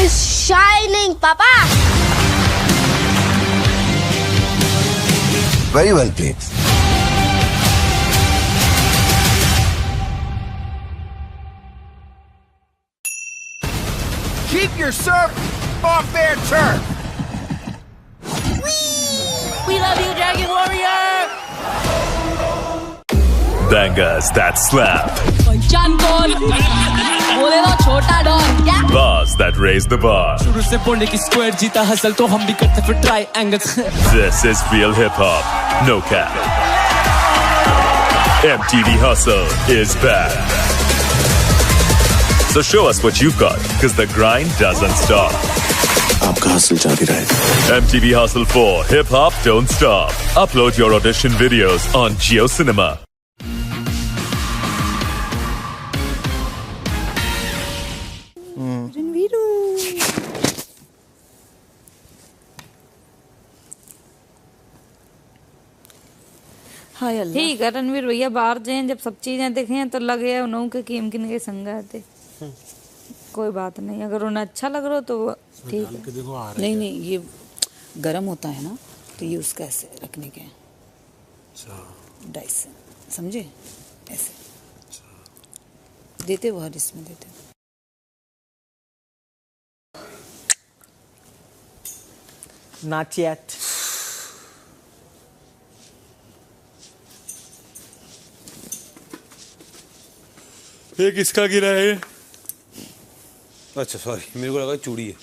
It's shining, Papa. Very well played. Keep your surf off their turf. We love you, Dragon Warrior. Bangers that slap. Chankol. बोलेगा छोटा डॉन क्या? Bars that raise the bar. शुरू से बोलने की स्क्वायर जीता हसल तो हम भी करते फिर triangle. This is real hip hop. No cap. MTV Hustle is back. So show us what you've got, because the grind doesn't stop. आपका हसल जारी रहे. MTV Hustle 4 Hip Hop Don't Stop. Upload your audition videos on JioCinema. रणवीरू। हाय अल्लाह। ठीक है रणवीर भैया, बाहर जाए जब सब चीजें देखें तो लगे उन्होंने के किम किन के संग आते। कोई बात नहीं, अगर उन्हें अच्छा लग रहा हो तो वो ठीक है। नहीं नहीं, ये गर्म होता है ना, तो ये उसका ऐसे रखने के डाइस से, समझे? ऐसे देते वो हर इसमें देते। Not yet. ये किसका गिरा है? अच्छा सॉरी, मेरे को लगा चूड़ी है।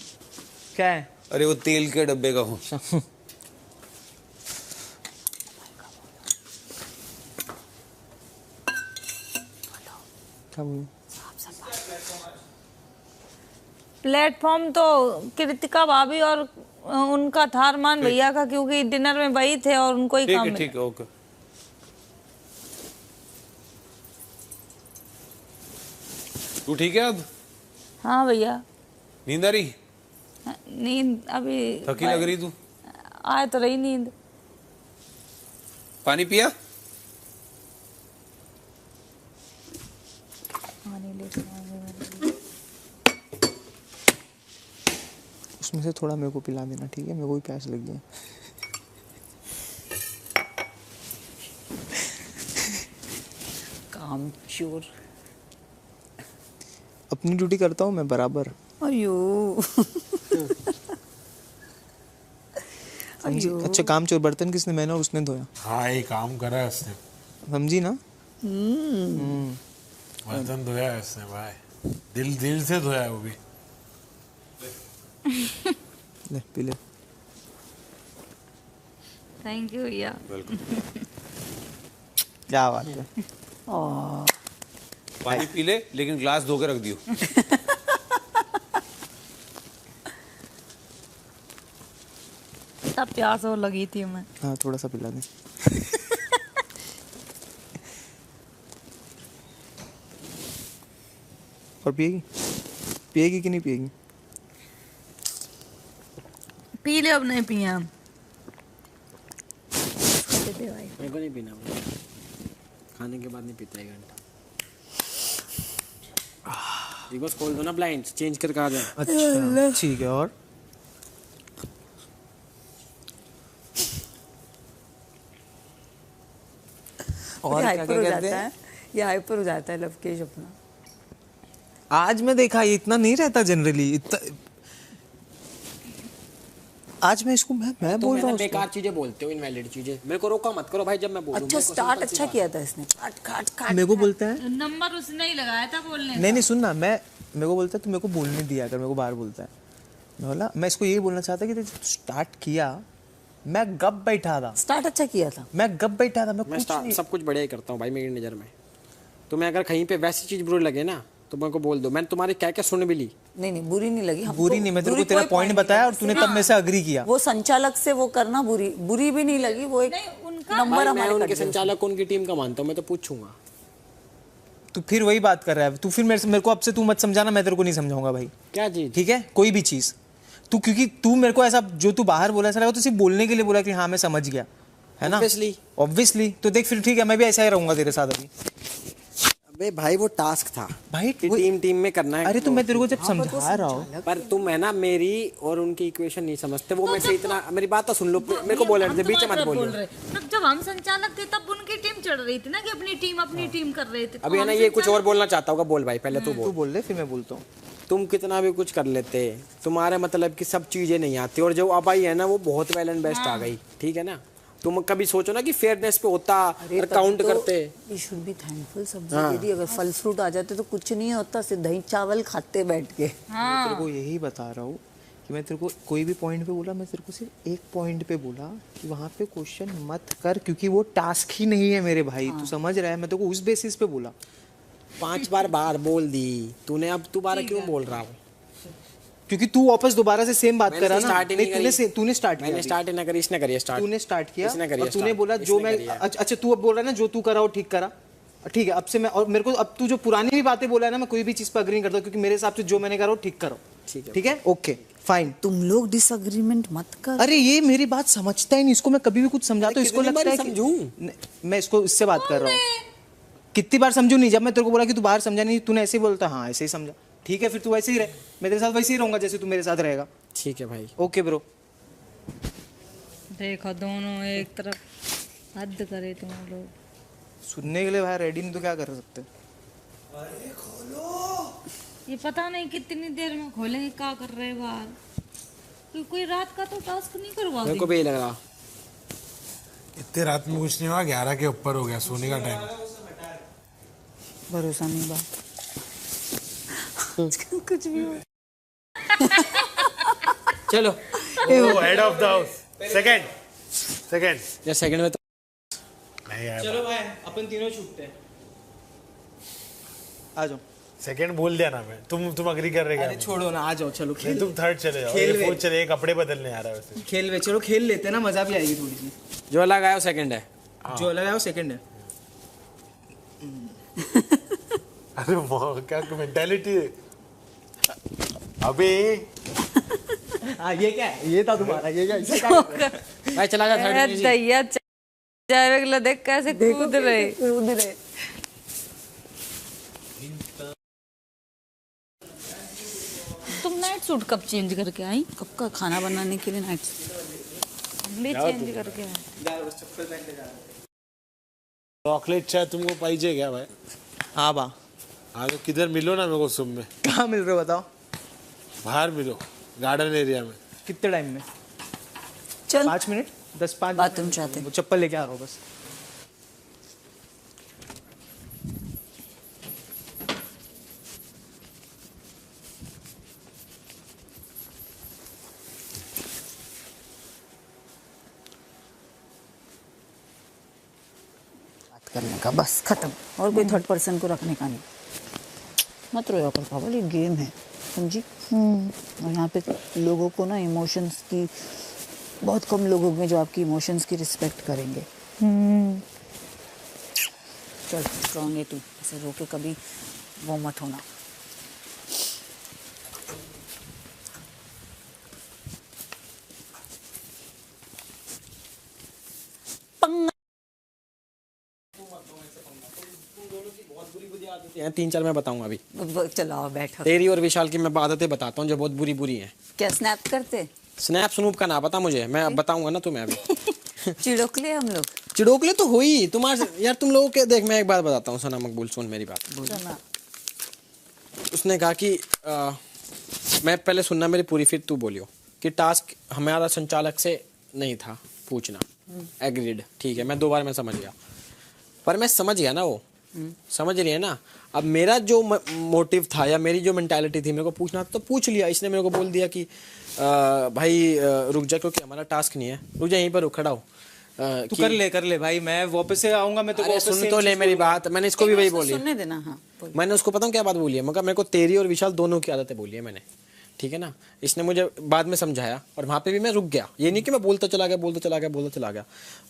क्या है? अरे वो तेल के डब्बे का हो। प्लेटफॉर्म तो कृतिका भाभी और उनका था, अरमान भैया का, क्योंकि डिनर में वही थे और उनको ही काम। ठीक है, ओके। तू ठीक है अब? हाँ भैया। नींद आ रही? नींद अभी थकी लग रही तू? आए तो रही नींद। पानी पिया? पानी लेके उसमें से थोड़ा मेरे को पिला देना, ठीक है? मेरे को भी प्यास लगी है। काम चोर। अपनी ड्यूटी करता हूँ मैं बराबर। अयो। अच्छा काम चोर। बर्तन किसने? मैंने और उसने धोया। हाँ, ये काम करा है उसने। समझी ना? बर्तन धोया है उसने भाई, दिल से धोया है वो भी। ले पी ले। थैंक यू भैया। वेलकम। क्या बात है। पानी पी ले, लेकिन ग्लास धो के रख दियो। तब प्यास और लगी थी मैं। हाँ, थोड़ा सा पिला दे। और पिएगी? पिएगी कि नहीं पिएगी? पी ले, अब नहीं पिया। मेरे को नहीं पीना, खाने के बाद नहीं पीता 1 घंटा। एक बार खोल दो ना ब्लाइंड्स, चेंज करके आ जाए। अच्छा ठीक है। और हाइपर हो जाता है, ये हाइपर हो जाता है लवकेश अपना। आज मैं देखा ये इतना नहीं रहता जनरली। आज मैं इसको मैं बोल रहा हूँ। बेकार चीजें बोलते हो, इनवैलिड चीजें। मेरे को रोका मत करो भाई जब मैं बोलूं। अच्छा स्टार्ट अच्छा किया था इसने। काट मेरे को बोलता है नंबर उसने ही लगाया था बोलने। नहीं सुनना, मेरे को बोलता है तू मेरे को बोलने दिया अगर मेरे को बाहर बोलता है। मैं बोला मैं इसको यही बोलना चाहता कि स्टार्ट किया, मैं गप बैठा था। स्टार्ट अच्छा किया था, मैं गप बैठा था। मैं सब कुछ बढ़िया ही करता हूँ भाई मेरी नज़र में। तो मैं अगर कहीं पे वैसी चीज़ बुरी लगे ना तो मेरे को बोल दो, मैंने तुम्हारी क्या क्या सुन भी ली। नहीं नहीं बुरी नहीं लगी हमको, बुरी नहीं, मैं तेरे को तेरा कोई पॉइंट बताया और तूने तब मेरे से अग्री किया। वो संचालक से वो करना बुरी भी नहीं लगी, वो एक नंबर मैं हमारे उनके संचालक उनकी टीम का मानता हूँ, मैं तो पूछूंगा। तू फिर वही बात कर रहा है, तू फिर मेरे को अब से तू मत समझाना, मैं तेरे को नहीं समझाऊंगा भाई। क्या चीज? ठीक है, कोई भी चीज तू, क्योंकि तू मेरे को ऐसा जो तू बाहर बोला ऐसा लगा तो सिर्फ बोलने के लिए बोला कि हाँ मैं समझ गया, है ना? ऑब्वियसली। तो देख फिर ठीक है, मैं भी ऐसा ही रहूंगा तेरे साथ अभी। अबे भाई वो टास्क था भाई, टीम में करना है। अरे तो मैं तेरे को जब समझा रहा हूँ, पर तुम है ना मेरी और उनकी इक्वेशन नहीं समझते। वो मेरे से इतना, मेरी बात तो सुन लो, मेरे को बोलने दे, बीच में मत बोलो। तब जब हम संचालक थे तब उनकी टीम चढ़ रही थी ना कि अपनी टीम कर रहे थे। अभी है ना ये कुछ और बोलना चाहता होगा, बोल भाई पहले तू बोल ले फिर मैं बोलता हूँ। तुम कितना भी कुछ कर लेते, तुम्हारे मतलब की सब चीजें नहीं आती, और जो अब आई है ना वो बहुत वेल एंड बेस्ट आ गई, ठीक है ना? तुम कभी सोचो ना कि फेयरनेस पे होता, काउंट करते। We should be thankful. सब्जी दीदी अगर फल फ्रूट आ जाते तो कुछ नहीं होता, सिर्फ दही चावल खाते बैठ के। मैं तेरे को यही बता रहा हूँ कि मैं तेरे को कोई भी पॉइंट पे बोला, मैं तेरे को सिर्फ एक पॉइंट पे बोला कि वहाँ पे क्वेश्चन मत कर, क्योंकि वो टास्क ही नहीं है मेरे भाई। तू समझ रहा है? मैं तेरे को उस बेसिस पे बोला। 5 बार बोल दी तूने, अब दोबारा क्यों बोल रहा हूँ? क्योंकि तू वापस दोबारा से सेम बात कर रहा ना। तूने स्टार्ट किया, मैंने स्टार्ट ना करी, इसने करी स्टार्ट। तूने स्टार्ट किया और तूने बोला जो मैं, अच्छा तू अब बोल रहा है ना जो तू करा वो ठीक करा, ठीक है। अब से मैं, और मेरे को अब तू जो पुरानी भी बातें बोला है ना, मैं कोई भी चीज पर अग्री करता हूँ, क्योंकि मेरे हिसाब से जो मैंने करा वो ठीक करो। ठीक है, ओके फाइन। तुम लोग डिसएग्रीमेंट मत कर। अरे ये मेरी बात समझता ही नहीं, इसको मैं कभी भी कुछ समझाता हूँ इसको लगता है कि मैं इसको इससे बात कर रहा हूँ। कितनी बार समझू नहीं? जब मैं तेरे को बोला कि तू बाहर समझा नहीं, तूने ऐसे ही बोलता हाँ ऐसे ही समझा। ठीक है, फिर तू वैसे ही रहे, मैं तेरे साथ वैसे ही रहूंगा जैसे तू मेरे साथ रहेगा। ठीक है भाई, ओके ब्रो। देखो दोनों एक तरफ हद करे तुम लोग। सुनने के लिए भाई रेडी नहीं तो क्या कर सकते? अरे खोलो, ये पता नहीं कितनी देर में खोलेंगे, क्या कर रहे हैं बाहर। कोई रात का तो टास्क नहीं करवा। मेरे को भी लग रहा इतने रात में कुछ नहीं हुआ, 11 के ऊपर हो गया, सोने का टाइम। भरोसा नहीं बात कुछ भी हो। चलो head of the house second या सेकंड में तो नहीं आया। चलो भाई अपन तीनों छूटते हैं, आ जाओ। सेकंड बोल दिया ना मैं, तुम अग्री कर रहे? अरे छोड़ो ना, आ जाओ। चलो खेल, तुम थर्ड चले जाओ। खेल फोर्थ चले, कपड़े बदलने आ रहा है वैसे। खेल वे, चलो खेल लेते हैं ना, मजा भी आएगी थोड़ी सी। जो अलग आया वो सेकंड है, जो अलग आया वो सेकंड है। अरे वाह क्या मेंटालिटी है अबे। हाँ ये क्या है? ये था तुम्हारा, ये क्या? भाई चला जा थर्ड में। दैया जावे देख कैसे कूद रहे। तुम नाइट सूट कब चेंज करके आई? कब का खाना बनाने के लिए नाइट सूट हम भी चेंज करके आए। चॉकलेट चाय तुमको पाइजे क्या भाई? हाँ बा। हाँ तो किधर मिलो ना मेरे को सुबह में। कहाँ मिल रहे हो बताओ? बाहर मिलो, गार्डन एरिया में। कितने टाइम में? चल 5 मिनट, 10-5 बात तुम चाहते। वो चप्पल लेके आ रहा हूँ बस। करने का बस खत्म, और कोई थर्ड पर्सन को रखने का नहीं। मत रोया कर पागल, ये गेम है समझी। और यहाँ पे लोगों को ना इमोशंस की, बहुत कम लोग होंगे जो आपकी इमोशंस की रिस्पेक्ट करेंगे। चल स्ट्रॉन्ग है तू, ऐसे रो के कभी वो मत होना। हैं 3-4 मैं बताऊंगा अभी। चलाओ बैठो। तेरी और विशाल की मैं आदतें बताता हूँ जो बहुत बुरी हैं। क्या स्नैप करते? स्नैप स्नूप का ना पता मुझे, मैं अब बताऊंगा ना तुम्हें अभी। चिड़ोकले हम लोग। चिड़ोकले तो हुई तुम्हारे यार, तुम लोगों के। देख मैं एक बात बताता हूँ, सना मकबूल सुन मेरी बात। उसने कहा कि मैं पहले सुनना मेरी पूरी, फिर तू बोलियो कि टास्क हमारा संचालक से नहीं था पूछना। एग्रीड, ठीक है, मैं 2 बार में समझ गया, पर मैं समझ गया ना, वो समझ रही है ना। अब मेरा जो मोटिव था या मेरी जो मेंटालिटी थी, मेरे को पूछना तो पूछ लिया। इसने मेरे को बोल दिया कि भाई रुक जा, क्योंकि हमारा टास्क नहीं है। रुक जा, यहीं पर रुक, खड़ा हो। तू कर ले भाई, मैं वापस से आऊंगा, मैं तो अरे सुन तो ले मेरी बात, मैंने इसको भी वही बोली, सुनने देना। हाँ मैंने उसको पता हूँ क्या बात बोली है, मगर मेरे को तेरी और विशाल दोनों की आदतें बोली है मैंने, ठीक है ना। इसने मुझे बाद में समझाया और वहाँ पे भी मैं रुक गया, ये नहीं कि मैं बोलता चला गया।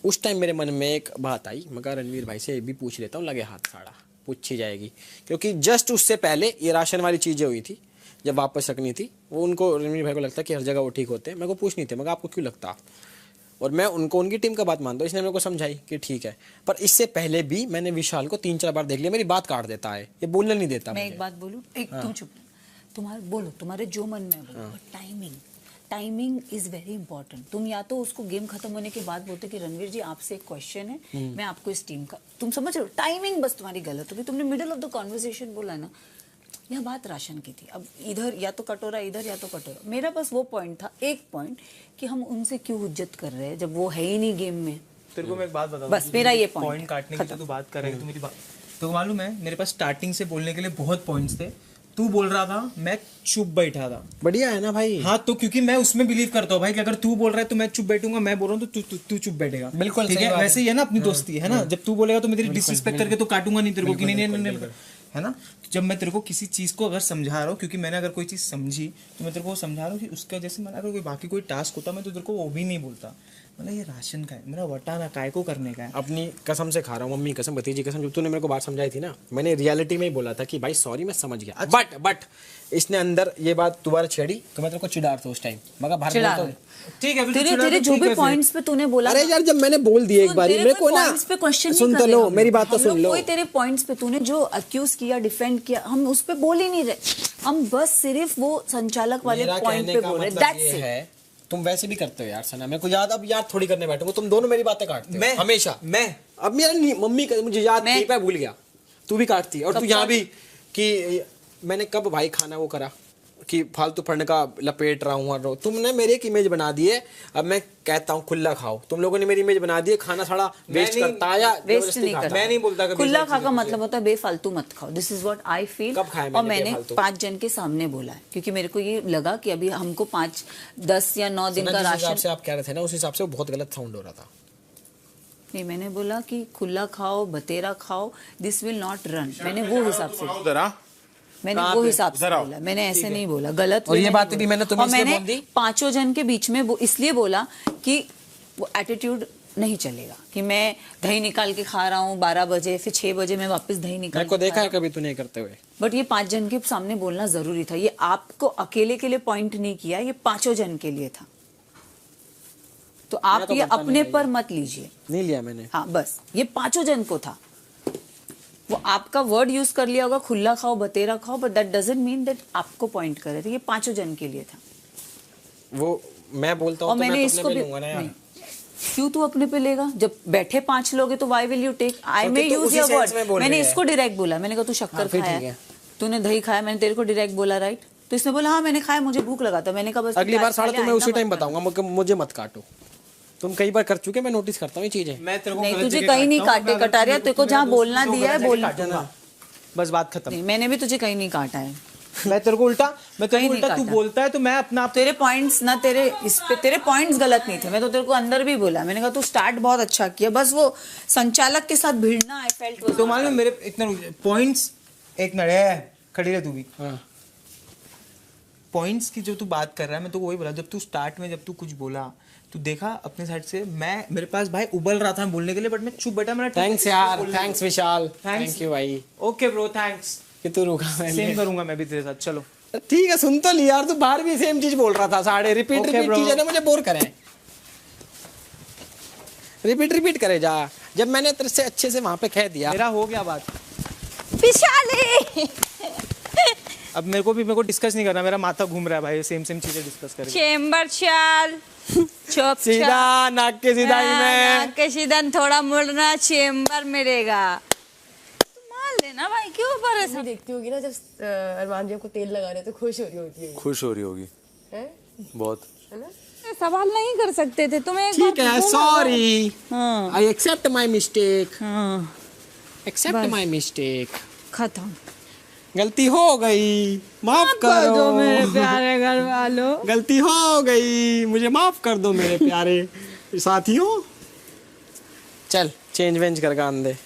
उस टाइम मेरे मन में एक बात आई, मगर रणवीर भाई से भी पूछ लेता हूँ, लगे हाथ साड़ा पूछी जाएगी, क्योंकि जस्ट उससे पहले ये राशन वाली चीज़ें हुई थी, जब वापस रखनी थी, वो उनको रणवीर भाई को लगता है कि हर जगह वो ठीक होते हैं, मेरे को पूछ नहीं थे, मगर आपको क्यों लगता, और मैं उनको उनकी टीम का बात मानता हूँ, इसने मेरे को समझाई कि ठीक है। पर इससे पहले भी मैंने विशाल को 3-4 बार देख लिया, मेरी बात काट देता है, ये बोलने नहीं देता। मैं एक बात बोलूँ, तुम चुप, तुम्हारे जो मन में है, टाइमिंग इज वेरी इंपॉर्टेंट। तुम या तो उसको गेम खत्म होने के बाद बोलते कि रणवीर जी आपसे एक क्वेश्चन है, मैं आपको इस टीम का, तुम समझ रहे हो, टाइमिंग बस तुम्हारी गलत होगी। तुमने मिडिल ऑफ द कॉन्वर्सेशन बोला ना, यह बात राशन की थी, अब इधर या तो कटोरा इधर या तो कटोरा, मेरा बस वो पॉइंट था, एक पॉइंट कि हम उनसे क्यों हुज्जत कर रहे हैं जब वो है ही नहीं गेम में। तेरे को मैं एक बात बता दूं, बस मेरा ये पॉइंट काटने की तो तू बात कर रही है, तो मेरी बात तो मालूम है, मेरे पास स्टार्टिंग से बोलने के लिए बहुत पॉइंट्स थे, तू बोल रहा था मैं चुप बैठा था। बढ़िया है ना भाई। हाँ तो क्योंकि मैं उसमें बिलीव करता हूँ भाई कि अगर तू बोल रहा है तो मैं चुप बैठूंगा, मैं बोल रहा हूँ तो तू चुप बैठेगा, बिल्कुल ठीक है। वैसे ही है ना अपनी दोस्ती, है ना, जब तू बोलेगा तो मैं तेरी डिसरिस्पेक्ट करके तो काटूंगा नहीं तेरे को, कि नहीं, है ना। जब मैं तेरे को किसी चीज को अगर समझा रहा हूँ, क्योंकि मैंने अगर कोई चीज समझी तो मैं तेरे को समझा रहा हूँ कि उसका जैसे मैंने अगर कोई बाकी कोई टास्क होता मैं तो तेरे को वो भी नहीं बोलता, मतलब ये राशन का है, मेरा वटाना काय को करने का है। अपनी कसम से खा रहा हूँ, मम्मी कसम, भतीजी कसम, जब तूने मेरे को बात समझाई थी ना, मैंने रियलिटी में ही बोला था कि भाई सॉरी मैं समझ गया, बट इसने अंदर ये बात दोबारा छेड़ी तो मैं तेरे को चिढ़ा था उस टाइम, मगर बाहर ठीक है, तेरे जो भी पॉइंट्स पे तूने बोला, अरे यार जब मैंने बोल दिया एक बार मेरे को ना, सुन तो लो मेरी बात तो सुन लो, कोई तेरे पॉइंट्स पे तूने जो अक्यूज किया, डिफेंड किया, हम उस पे बोल ही नहीं रहे, हम बस सिर्फ वो संचालक वाले पॉइंट पे बोल रहे, दैट्स इट। तुम वैसे भी करते हो यार सना, मेरे को याद, अब याद थोड़ी करने बैठूंगा, तुम दोनों मेरी बातें काटते हो हमेशा। मैं अब मेरा मम्मी मुझे याद नहीं, मैं भूल गया, तू भी काटती है, और तू यहाँ भी कि मैंने कब भाई खाना वो करा कि फालतू पढ़ने का लपेट रहा हूँ, तुमने मेरी एक इमेज बना दी है, अब मैं कहता हूँ खुला खाओ, तुम लोगों ने मेरी इमेज बना दी है, खाना सारा वेस्ट करता है, वेस्ट नहीं करता, मैं नहीं बोलता खुला खा का मतलब होता है बेफालतू मत खाओ, this is what I feel. और मैंने 5 जन के सामने बोला है, क्योंकि मेरे को ये लगा कि अभी हमको 5, 10 या 9 दिन का राशन, आप कह रहे थे ना उस हिसाब से बहुत गलत साउंड हो रहा था। नहीं, मैंने बोला कि खुला खाओ, बतेरा खाओ, दिस विल नॉट रन, मैंने वो हिसाब से बोला, मैंने ऐसे नहीं बोला, गलत। और ये बात भी मैंने तुम्हें इसलिए बोल दी, 5 जन के बीच में वो इसलिए बोला कि वो एटीट्यूड नहीं चलेगा कि मैं दही निकाल के खा रहा हूँ 12 बजे, फिर 6 बजे मैं वापस दही निकाल, मेरे को देखा है कभी तूने करते हुए, बट ये 5 जन के सामने बोलना जरूरी था, ये आपको अकेले के लिए पॉइंट नहीं किया, ये 5 जन के लिए था, तो आप ये अपने पर मत लीजिए। नहीं लिया मैंने, हाँ बस ये 5 जन को था, वो आपका वर्ड यूज कर लिया होगा खुला खाओ, बतेरा खाओ, but that doesn't mean that आपको पॉइंट कर रहे थे, ये 5 जन के लिए था। वो मैं बोलता हूँ, मैंने इसको भी क्यों तू अपने पे लेगा, जब बैठे 5 लोग हैं तो why will you take, I may use your word, मैंने इसको डायरेक्ट बोला, मैंने कहा तू शक्कर खाया, तूने दही खाया, मैंने तेरे को डायरेक्ट बोला, राइट, तो इसने बोला हाँ मैंने खाया, मुझे भूख लगा था, मैंने कहा बस अगली बार साढ़े तुम्हें उसी टाइम बताऊंगा, मुझे मत काटो, तुम कई बार कर चुके, मैं नोटिस करता हूँ ये चीजें। नहीं तुझे कहीं नहीं काटे कटारिया, तेरे को जहाँ बोलना दिया है बोलना, बस बात खत्म। मैंने भी तुझे कहीं नहीं काटा है, मैं तेरे को उल्टा तू बोलता है तो मैं अपना तेरे पॉइंट्स ना, तेरे इस पे तेरे पॉइंट्स गलत नहीं थे, मैं तो तेरे को अंदर भी बोला, मैंने कहा तू स्टार्ट बहुत अच्छा किया, बस वो संचालक के साथ भिड़ना आई फेल्ट, तो मालूम मेरे इतना पॉइंट्स, एक मिनट खड़ी रह तू भी, पॉइंट्स की जो तू बात कर रहा है, मैं तो वही बोला, जब तू स्टार्ट में जब तू कुछ बोला तू देखा अपने साइड से, मैं मेरे पास भाई उबल रहा था बोलने के लिए, बट मैं चुप बैठा, मेरा थैंक्स यार, थैंक्स विशाल, थैंक यू भाई, ओके ब्रो थैंक्स, कि तू रुका, सेम करूंगा मैं भी तेरे साथ, चलो ठीक है, सुन तो लिया यार, तू बाहर भी सेम चीज बोल रहा था, साढ़े रिपीट चीजें ना मुझे बोर करें, रिपीट करे जा, जब मैंने तेरे से अच्छे से वहां पे कह दिया, मेरा हो गया बात, विशाली अब मेरे को डिस्कस नहीं करना, मेरा माथा घूम रहा है भाई, सेम चीजें डिस्कस करें, चेंबर चाल चुप सीधा नाक के सीधा ही में, नाक के सीधा थोड़ा मुड़ना, चेंबर मिलेगा, मान लेना भाई, क्यों परेशान देखती होगी ना, जब अरमान जी आपको तेल लगा रहे तो खुश हो रही होती है, खुश हो रही होगी बहुत, है ना, सवाल नहीं कर सकते थे तुम्हें, ठीक है, sorry, I accept my mistake, accept my mistake, खत्म, गलती हो गई, माफ कर दो मेरे प्यारे घर वालों, गलती हो गई, मुझे माफ कर दो मेरे प्यारे साथियों। चल चेंज वेंज करके आन दे।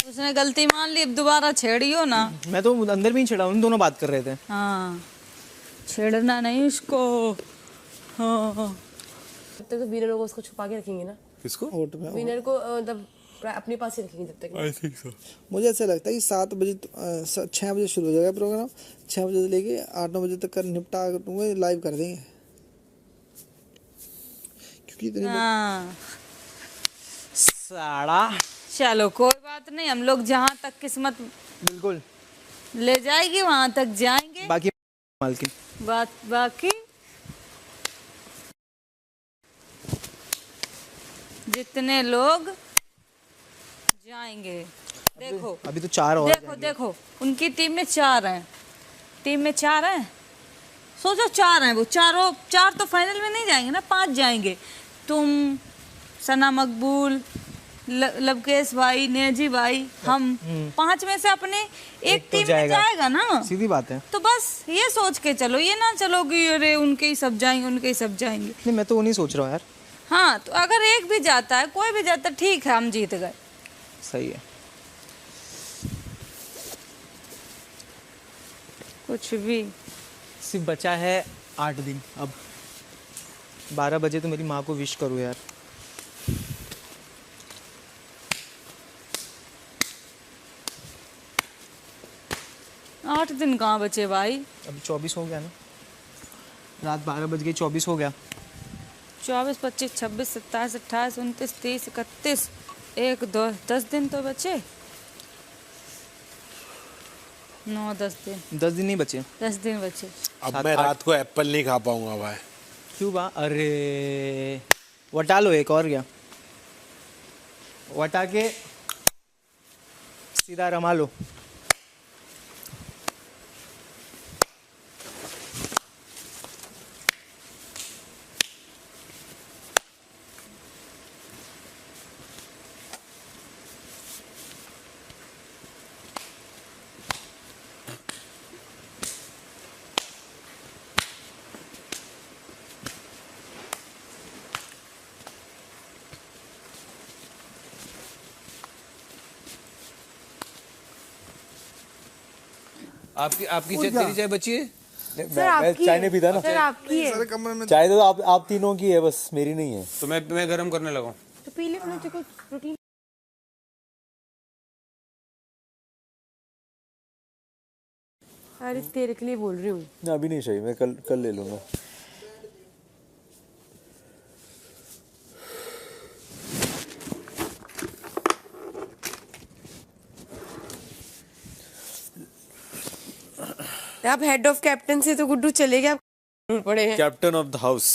उसने गलती मान ली, अब दोबारा छेड़ियो ना। मैं तो अंदर भी नहीं छेड़ा, उन दोनों बात कर रहे थे। हाँ, छेड़ना नहीं उसको। हाँ, जब तक तो विनर को उसको छुपा के रखेंगे ना। किसको? विनर को मतलब अपने पास ही रखेंगे जब तक। I think so. मुझे ऐसा लगता है कि 7 बजे 6 बजे शुरू हो जाएगा प्रोग्राम, 6 बजे से लेके 8-9 बजे तक कर निपटा दूंगा, लाइव कर देंगे क्योंकि इतनी साड़ा। चलो कोई बात नहीं, हम लोग जहाँ तक किस्मत बिल्कुल ले जाएगी वहां तक जाएंगे। बाकी मालकिन बाकी जितने लोग जाएंगे। देखो अभी तो 4 और देखो उनकी टीम में 4 हैं, सोचो 4 हैं, वो 4 तो फाइनल में नहीं जाएंगे ना, 5 जाएंगे। तुम, सना मकबूल, लवकेश भाई, नेजी भाई, हम 5 में से अपने एक तो टीम में जाएगा ना। सीधी बात है। तो बस ये सोच के चलो, ये ना चलो कि अरे उनके ही सब जाएंगे। नहीं, मैं तो वो नहीं सोच रहा हूँ यार। हाँ, तो अगर एक भी जाता है, कोई भी जाता है, ठीक है, हम जीत गए। सही है। कुछ भी सिर्फ बचा है 8 दिन। अब 12 बजे तो मेरी माँ को विश करो यार। 8 दिन कहाँ बचे भाई? अभी 24 हो गया ना, रात 12 बज गई, 24 हो गया। 24, 25, 26, 27, 28, 29, 30, 31, 1, 2, 10 दिन तो बचे। 9, 10 दिन। 10 दिन नहीं बचे। 10 दिन बचे। अब मैं रात को एप्पल नहीं खा पाऊंगा भाई। क्यों बा? अरे वटा लो एक और, क्या वटा के सीधा रमा लो। आपकी तेरी चाय बची है? मैं चाय नहीं पीता ना। सर आपकी है। चाय तो आप तीनों की है, बस मेरी नहीं है। तो मैं गरम करने लगा। तो पी ले, अपने प्रोटीन। अरे तेरे के लिए बोल रही हूँ। ना अभी नहीं चाहिए, मैं कल ले लूंगा। आप हेड ऑफ कैप्टन से तो गुड्डू चले गए, आप पड़े हैं कैप्टन ऑफ द हाउस।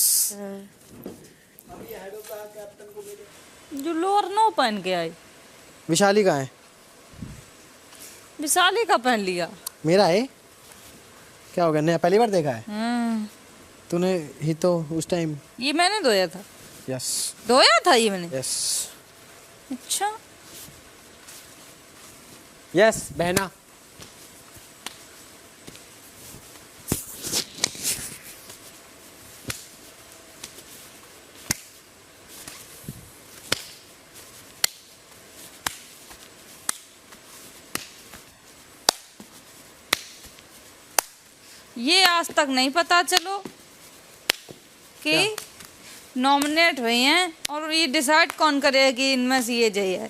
जो लोअर नो पहन के आई। विशाली कहाँ है? विशाली का पहन लिया। मेरा है? क्या हो गया, नया पहली बार देखा है? तूने ही तो उस टाइम। ये मैंने धोया था। यस, धोया था ये मैंने। यस अच्छा, यस बहना। ये आज तक नहीं पता चलो कि नॉमिनेट हुए हैं, और ये डिसाइड कौन करेगा कि इनमें से ये जय है।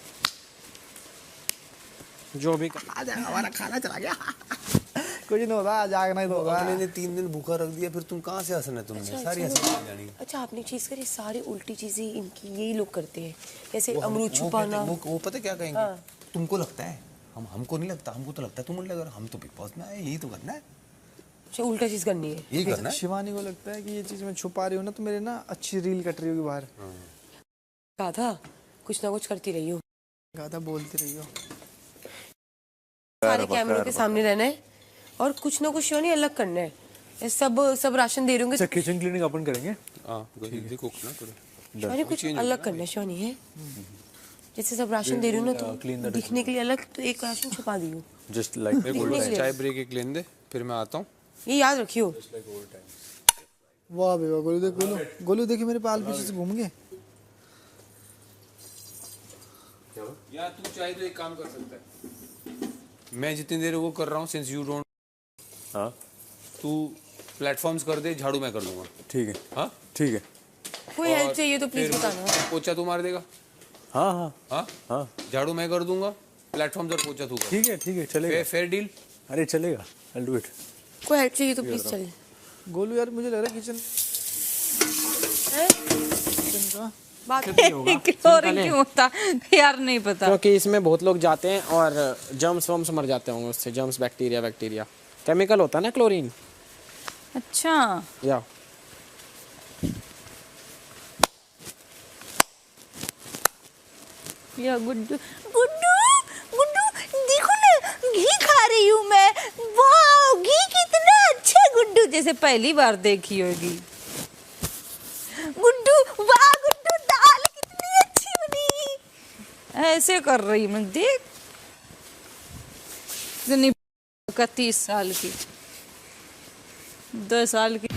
जो भी आ जाएगा, हमारा खाना चला गया। कुछ नहीं होगा, जागना ही तो होगा। आपने 3 दिन भूखा रख दिया, फिर तुम कहाँ से हंसना? तुमने सारी हंसी जानी। अच्छा, आपने चीज करी, सारी उल्टी चीजें इनकी यही लोग करते हैं, जैसे अमरूद छुपाना। वो पता क्या कहेंगे? तुमको लगता है, हमको नहीं लगता, हमको तो लगता है तुम उल्टा करो, हम तो बिग बॉस में आए, यही तो करना है। अच्छा, उल्टा चीज करनी है, यही करना है। शिवानी को लगता है कि ये चीज मैं छुपा रही हूँ ना, तो मेरे ना अच्छी रील कट रही होगी बाहर। कहा था कुछ ना कुछ करती रही हो, कहा था बोलती रही हो। सारे कैमरों के सामने रहना है और कुछ ना कुछ नहीं अलग करना है। सब राशन दे रहे होंगे। किचन क्लीनिंग अपन करेंगे। हाँ, जल्दी कुक ना करो। शौनी कुछ अलग करना शौनी है, जैसे सब राशन दे रही हूँ ना तो दिखने के लिए अलग, तो एक राशन छुपा दी हूँ जस्ट लाइक चाय ब्रेक एक लेने दे, फिर मैं आता हूँ। ये याद रखियो। वाह बेवा गोलू देख, गोलू देखिए मेरे पाल पीछे से घूम गए। या तू चाहे तो एक काम कर सकता है, मैं जितनी देर वो कर रहा हूँ सिंस यू डोंट, हाँ तू प्लेटफॉर्म्स कर दे, झाड़ू मैं कर दूंगा। ठीक है, हाँ ठीक है। कोई हेल्प चाहिए तो प्लीज बताना। पोछा तू मार देगा? हाँ हाँ हाँ हाँ, झाड़ू मैं कर दूंगा, प्लेटफॉर्म और पोछा तू कर। ठीक है चलेगा। Fair deal. अरे चलेगा, I'll do it। कोई हेल्प चाहिए तो प्लीज चले। गोलू यार मुझे लग रहा है किचन का बात क्लोरीन क्यों होता यार, नहीं पता। क्योंकि इसमें बहुत लोग जाते हैं और जर्म्स वर्म्स मर जाते होंगे उससे, जर्म्स बैक्टीरिया केमिकल होता है ना क्लोरीन। अच्छा या गुड्डू गुड्डू गुड्डू देखो ना, घी खा रही हूँ मैं। वाह घी कितना अच्छा गुड्डू, जैसे पहली बार देखी होगी। गुड्डू वाह गुड्डू दाल कितनी अच्छी बनी। ऐसे कर रही मैं, देख इतनी 30 साल की 10 साल की